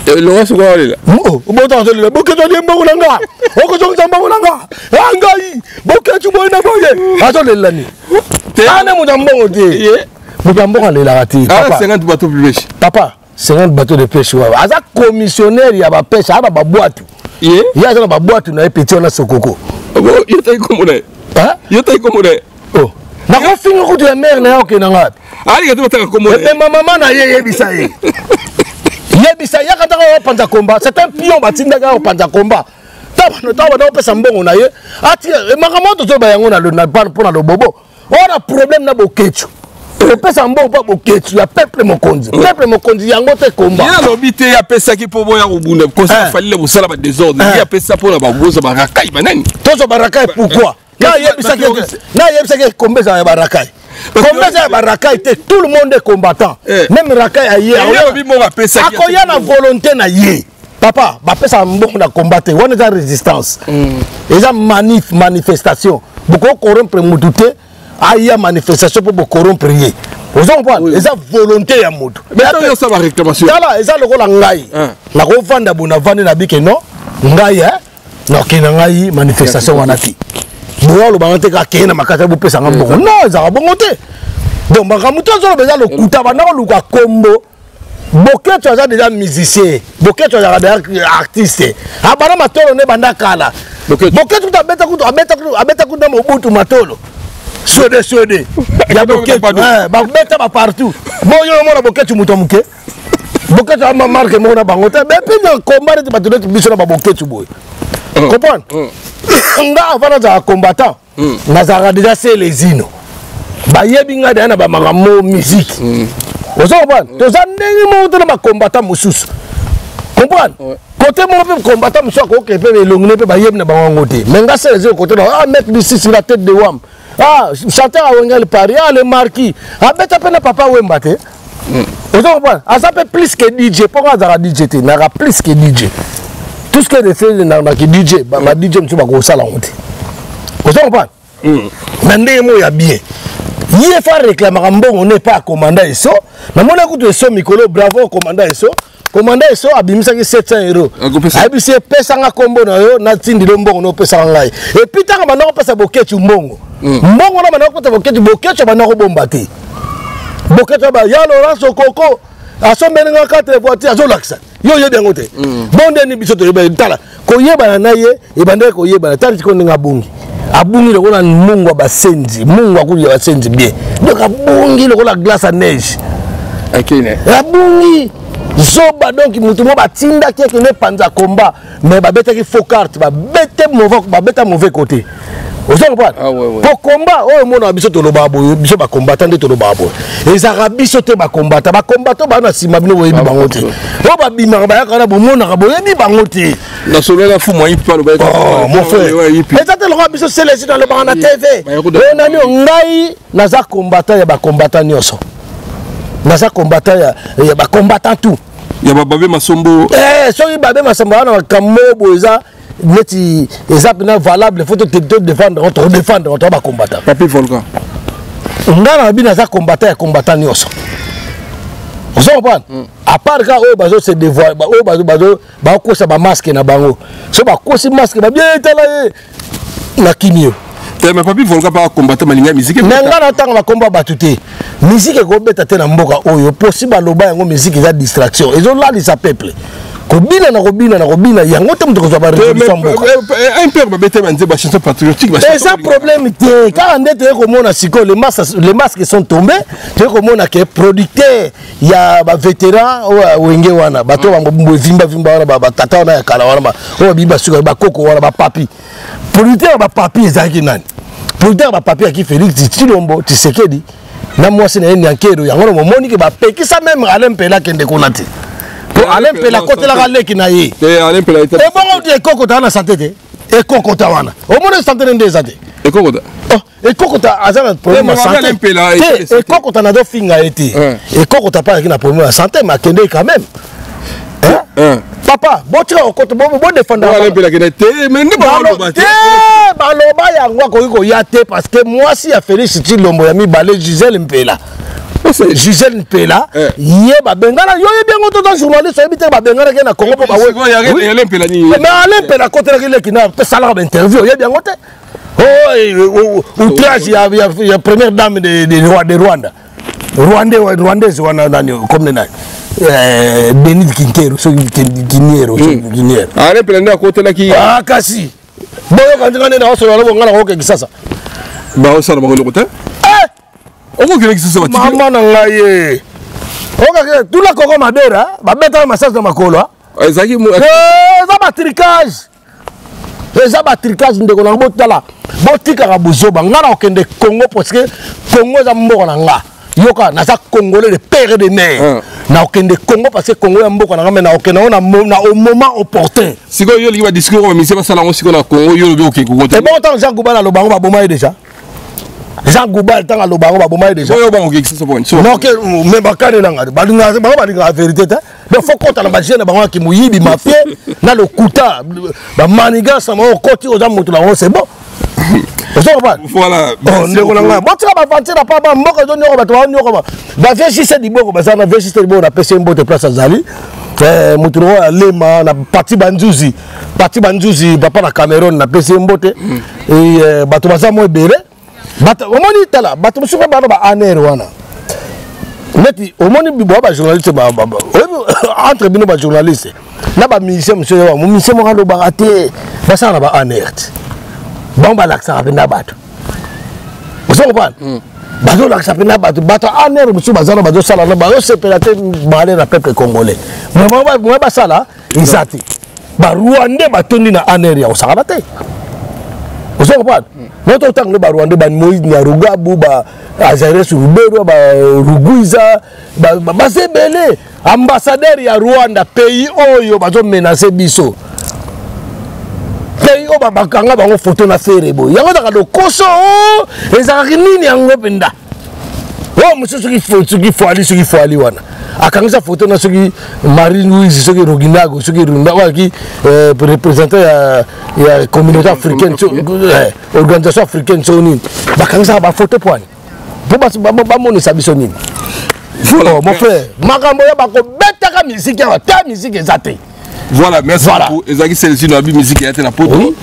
Laurent Sokoko alela boto alela boketo de mbongo nanga okozo mbongo nanga angai boketo boina boye ato lela ni ana mbongo de mbongo alela ati papa 50 bateaux de pêche papa 50 bateaux de pêche wa aza commissionnaire ya ba pêche aba ba boîte ya za ba boîte na petit na Sokoko yo tay comme oh na ko fingo ko de mer na ok na ngapi ali gato ta comme mais maman na ye bisa ye yebisa ya kata ko panza komba c'est un pion batinda ka panza komba taba na opesa mbongo na ye ati makamoto to ba yango na pona lo bobo ona problème na bokechu opesa mbongo pa bokechu ya peuple mokonzi yango te komba ya lobité ya pesa ki po boya kubunda ko ça fallait bo sala ba désordre ya pesa pour la baboza barakai banani tozo barakai pourquoi na yebisa ke kombeza ya barakai Combien Barakai était tout le monde est combattant. Même Rakai a hier. Il y a la volonté na yé. Papa, papa bon na combattre. On est en résistance. Et ça manifestation. Beaucoup corrompre moutouté. Il y a manifestation pour corrompre yé. Vous comprenez? Et ça volonté ya moutou. Mais ça va réclamation. Là, et ça le rôle ngai. La revendre bona vendre na bike non. Ngai non kina ngai manifestation wanati. Boalo bangate ka kena makata bu pesa ngambongo non za bongote donc bakamuto zo beza le kuta bana ko luka kombo boketo za déjà musicien boketo za artiste abana matolo ne banda kala boketo tabeta kuto abeta kuto mobutu matolo sode ya boketo ba beta ba partout boyo mo na boketo muto muke boketo ama marque mo na bangote be pinyo combat de bato de biso na ba boketo boy comprendre nga avant za combattant nazara déjà c'est les ino ba yebinga dana ba magamo musique ozobana to za ndenge mo to na combattant mususu comprendre côté mo pe combattant mususu ko ke pe elongine pe ba yebina ba ngote mais nga c'est les côté mec d'ici sur la tête de Wam chanteur a Wengel Paris le marquis abeta pe na papa Wemba te ozobana asa pe plus que DJ pourquoi za DJ te na plus que DJ tout ce qui est fait dans le DJ, ma DJ me dit ça la honte. Vous comprenez? Nandé mo ya bien. Il faut réclamer on n'est pas commandant eso. Na mona kutu eso mikolo bravo commandant eso. Commandant eso abimisa ki 700 €. Abisi pesa nga kombo na yo na tindi lombongo no pesa ngai. Et puis tant que pesa boketu mbongo. Mbongo na manako pesa boketu banako bomba te. Boketu ba ya Laurent Sokoko. Asombe nga 4 voitures azo laksa. Yo bien ngote. Bonde ni biso to yeba tala. Ko yeba na ye e bande ko yeba na tali ko nga bungi. Abungi le kona mungu basenzi, mungu akuja basenzi bien. Donc abungi le kona glace à neige. Akine. Abungi zoba donc mutu mo batinda ki ne panza combat mais ba beta ki faux carte, ba beta mauvais côté. Vous comprenez? Pour combat, oh mon abiso to lobabo, biso ba combattant de to lobabo. Et ça rabiso te ba combattant, ba na sima bino yebi bangote. O ba bima ba yakana bo mona ka bo yebi bangote. Na solela fu moi pa lo ba. Oh mon frère. Et ça te le rabiso c'est les dans le bana TV. On a ni ngai na za combattant ya ba combattant nyoso. Na za combattant ya ba combattant tout. Ya ba babe masombo. Soki babe masombo na kamobo eza neti ezapina valable, il faut te défendre, on te défendre, on te va combattre. Papi Volcan. On a bien ça combattant nyoso. Vous comprenez? À part quand oh bazo se dévoile, oh bazo ba ko sa ba masque na bango. So ba ko si masque ba bien tala na kimio. Mais Papi Volcan pas combattre malinga musique. Nanga na tanga ba combat batute. Musique ko beta te na mboka oyo possible loba yango musique za distraction. Ils ont là les peuple. Kobina na robina yango te muto ko ba révolution mboka. Un père ba beta banze ba chanson patriotique ba. C'est ça problème te quand on est ko mona siko les masques sont tombés, te ko mona que producteur ya ba vétéran wenge wana bato ba vimba wana ba tata wana ya kala wana ba biba suka ba koko wana ba papi. Producteur ba papi ezaki nani? Producteur ba papi aki Félix Tshilombo Tshisekedi. Na mwasi na yeni ankero yango mo moni ke ba pekisa même Alain Pela kende konati. Alain Pela côté la leki na ye. Alain Pela était. Et bon on dit kokota na santé te. Et kokota wana. Au moins santé ndé santé. Et kokota. Oh, et kokota azana problème de santé. Alain Pela et kokota na do finga été. Et kokota pas ki na problème de santé mais kende quand même. Hein? Papa, bon tu vas bon défendre. Alain Pela kende te mais ne pas le battre. Baloba yango ko yate parce que moi si a Félix Tshilombo ya mi balé Gisèle Mpela. Gisèle Mpela, yé ba bengala yo yé bien autant journaliste habité ba bengala ke na Congo ba ouais. Alain Pela ni. Mais Alain Pela côté la ki na sala ba interview yé bien côté. Oh outrage ya première dame de Rwanda. Rwandaise wana nani comme nani. Denis Kinkero so Guinéero. Alain Pela na côté la ki. Ah kasi. Boyo kanjanga na oso yalo ngana ko ke kisasa. Ba oso na ko lokote. Omo kile kisasa ba. Mama na ngai. Oka tout la Congo Madera, ba beta massage na makolo. Ezaki mo. Ça ba tricage. Ça ba tricage ndeko na botala. Botika ka buzoba ngana okende Congo parce que Congo za mboka na nga. Yoka na za Congolais de père de mère. Na okende Congo parce que Congo ya mboka na nga mais na okende na au moment opportun. Siko yo li ba discours ba mise ba sala ngo siko na Congo yo lo ke ko. Et bon tant Jean Gouba na lobango ba bomai déjà. Jean Gouba tant à lobango ba bomai déjà. Yo bango ke kisasa bon. Non que mais ba kane na nga ba la vérité ta. Donc faut compter na ba jeune ba ki muyibi mafia na le kuta ba maniga sama o koti o za mutu la c'est bon. Voilà. On est là. Bon, tu vas pas vendre pas mboka zo nyoko bato wa nyoko ba. Ba vechiste di boko ba ça na vechiste di boko na pese mbote place azali. Mutu ro lema na parti banzuzi papa na Cameroun na pese mbote et bato ba za mo ebere. Bato omoni tala bato musuka ba ba aner wana. Neti omoni bibo ba journaliste ba entre bino ba journaliste. Na ba musicien monsieur wa mo musicien mo ngalo ba ate ba ça na ba aner. Bon ba l'accent pena bato. Vous comprenez? Bazo l'accent pena bato aner musu bazana bazo sala na bazo sepelate malé na peuple congolais. Mais moi ba sala izati. Ba Rwanda batondi na aner ya osala te. Vous comprenez? Notre temps le ba Rwanda ba Moïse Nyarugabu ba Azare Surubero ba Ruguiza ba sebele ambassadeur ya Rwanda pays oyo bazo menacer biso. Pays o bakanga bango photo na ferebo yango daga lokoso ezaki nini yango penda o mususu ki fo ali wana akangisa photo na soki Marine Louise soki Roginago soki Rundawa qui représentant ya communauté africaine organisation africaine soni bakangisa ba photo point pour ba monisa biso nini. Voilà mon frère makambo ya bako betaka musique ya ta musique ezate. Voilà, merci beaucoup. Ezaki celle-ci na bi musique ya na poto.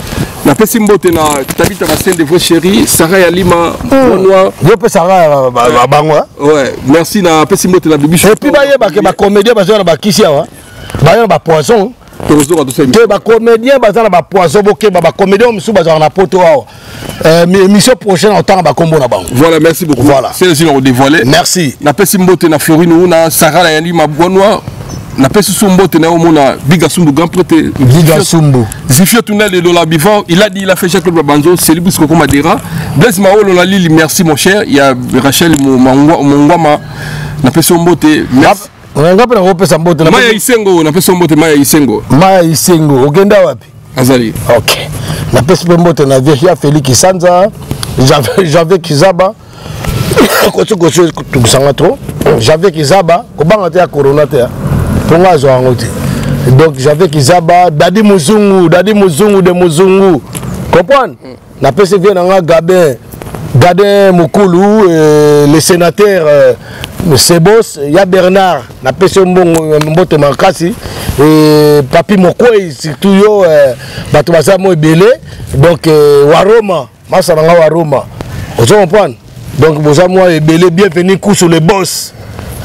Na pesi mbote na tabita ka scène de vos chéris Sarah Yalima Bonnois. Yo pe Sarah bangwa. Ouais, merci na pesi mbote na bibi. Et puis ba yeba ke ba comédien ba na ba kisia wa. Ba na ba poisson. Que ba comédien ba na ba poisson boke ba comédien musu ba na poto wa. Émission prochaine en temps ba kombo na bango. Voilà, merci beaucoup. Voilà. Celle-ci on dévoilé. Merci. Na pesi mbote na Fiorino na Sarah Yalima Bonnois. Na pesi sumbo tena omona Biga Sumbu grand prêtre Biga Sumbu Zifio Tunnel de Lola Bivant il a dit il a fait Jacques Babanzo c'est lui busco comme Adera Blaise Maolo la Lili merci mon cher il y a Rachel Mongwama na pesi mbote merci on a pas repé sa mbote na Maya Isengo na pesi mbote Maya Isengo ogenda wapi azali OK na pesi mbote na Vehia Félix Sanza j'avais Kizaba kocho tukusanga trop j'avais Kizaba kobanga te ya corona te donc j'avais Kizaba Dadi Muzungu de Muzungu comprendre na pesi vient nga Gabin Mukulu le sénateur Sebos ya Bernard na pesi mbote makasi et Papi Mokwei surtout yo bato basa mo ebele donc Waroma masa nga Waroma vous comprenez donc boza moi ebele bienvenue coup sur les boss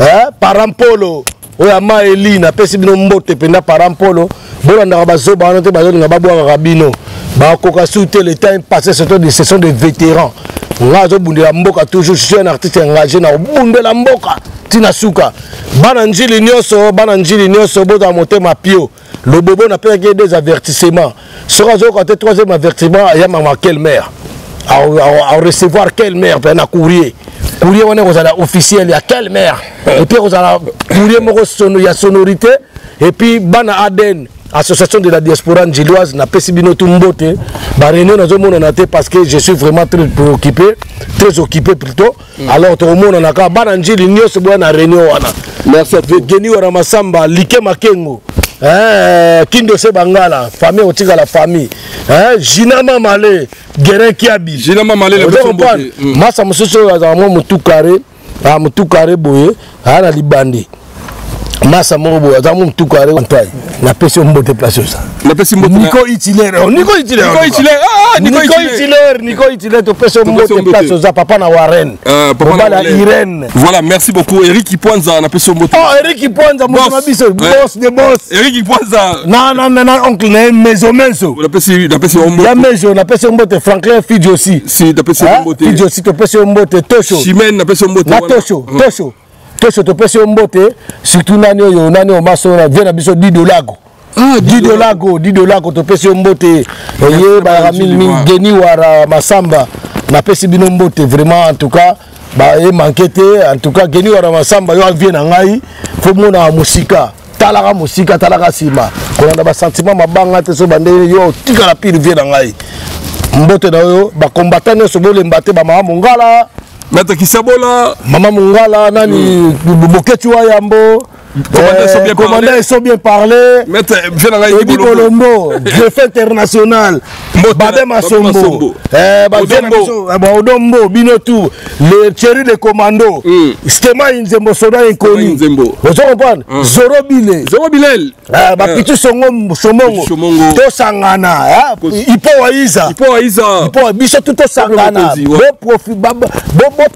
hein Parampolo oya Maeli na pesi bino mbote penda Parampolo bolanda bazoba na te bazolinga babwa rabino ba koka souter le temps passé ce sont des vétérans ngazo bundela mboka toujours je suis un artiste engagé na bundela mboka tina suka bana njili nyoso bota motema pio le bobo na peur qu'il y ait des avertissements sera zo quand troisième avertissement ya mama quelle mère à recevoir quelle mère pour un courrier on est officiel, il y a quelle mère et puis on a courrier il y a sonorité et puis Bana Aden association de la diaspora angéloise n'a pas si bien tout mbote bah réunion dans un monde on a été parce que je suis vraiment très occupé plutôt alors tout le monde on a quand Bana Angeli nio se boit na réunion wana merci à toi Geni wa Masamba Like Makengo Kindo Sebangala famille otika la famille Jinama Malé Guérin Kiabi Jinama Malé le masa musoso azamo mutu carré boye na libandi masa mobo azamo mutu carré antai na pesi mbote place ça na pesi mbote Nico Itiler to pesi mbote place ça papa na Warren papa na Irène voilà merci beaucoup Eric Iponza na pesi mbote Eric Iponza mon biso boss de boss Eric Iponza na oncle na meso na pesi mbote ya meso na pesi mbote Franklin Fidji aussi si na pesi mbote Fidji aussi to pesi mbote Tosho Chimène na pesi mbote na Tosho to pesi mbote surtout nani o maso na vient na biso Dido Lago to pesi mbote ye ba Geni wara Masamba na pesi bino mbote vraiment en tout cas ba e manquete en tout cas Geni wara Masamba yo vient na ngai fo mona musika talaka sima kolanda ba sentiment mabanga te so bande yo tika la pile vient na ngai mbote na yo ba combattant so bole mbate ba mama Mungala Maître Kisabola Mama Mungala nani Boketu Yambo commandant ils sont bien parlé Maître Ebi Bolombo chef international Babé Masombo Odombo Binotou le chéri de commando Stema Nzembo Soda Nkoni vous comprenez Zoro Bilel Bakitu Somongo to sangana Ipo Waiza biso tout sangana bo profit bo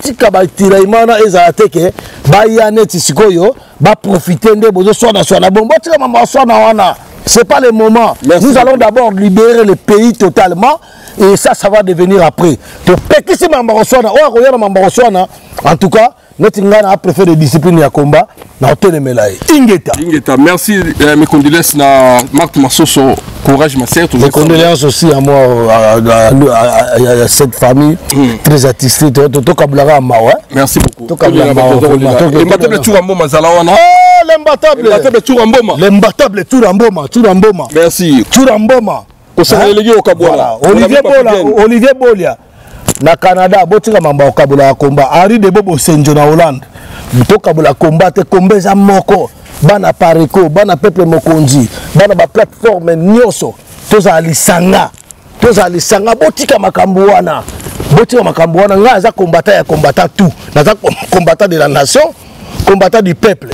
tika ba tiraimana ezateke ba yaneti sikoyo ba profiter de bozo sona bombo tika mama sona wana c'est pas le moment. Merci. Nous allons d'abord libérer le pays totalement et ça va devenir après. En tout cas, notre Ngana a préféré discipline et combat. Ingeta, merci. Mes condoléances à Marc Massoso. Courage, ma sœur. Mes condoléances aussi à moi, à cette famille très attristée. Merci beaucoup. L'imbattable Touramboma. Merci. Touramboma. Olivier Bolia. na Canada botika mamba okabula komba Henri de Bobo Senjo na Hollande to kabula komba te kombeza moko bana pareko bana peuple mokonzi bana ba plateforme nyoso toza lisanga botika makambo wana nga za combattant ya combattant tout naza combattant de la nation combattant du peuple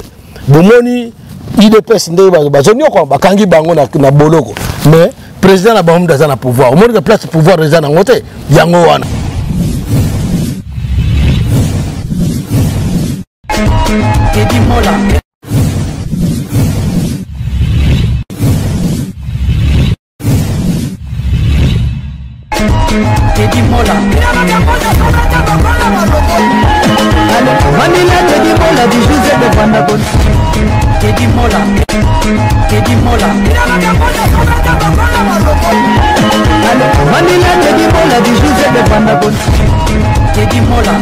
bomoni IDPS ndé bazoni ko bakangi bango na boloko mais président na bango ndaza na pouvoir omoni que place pouvoir reza na ngote yango wana Teddy Mola Teddy Mola Manila Teddy Mola du José de Vandagon Teddy Mola Manila Teddy Mola du José de Vandagon Teddy Mola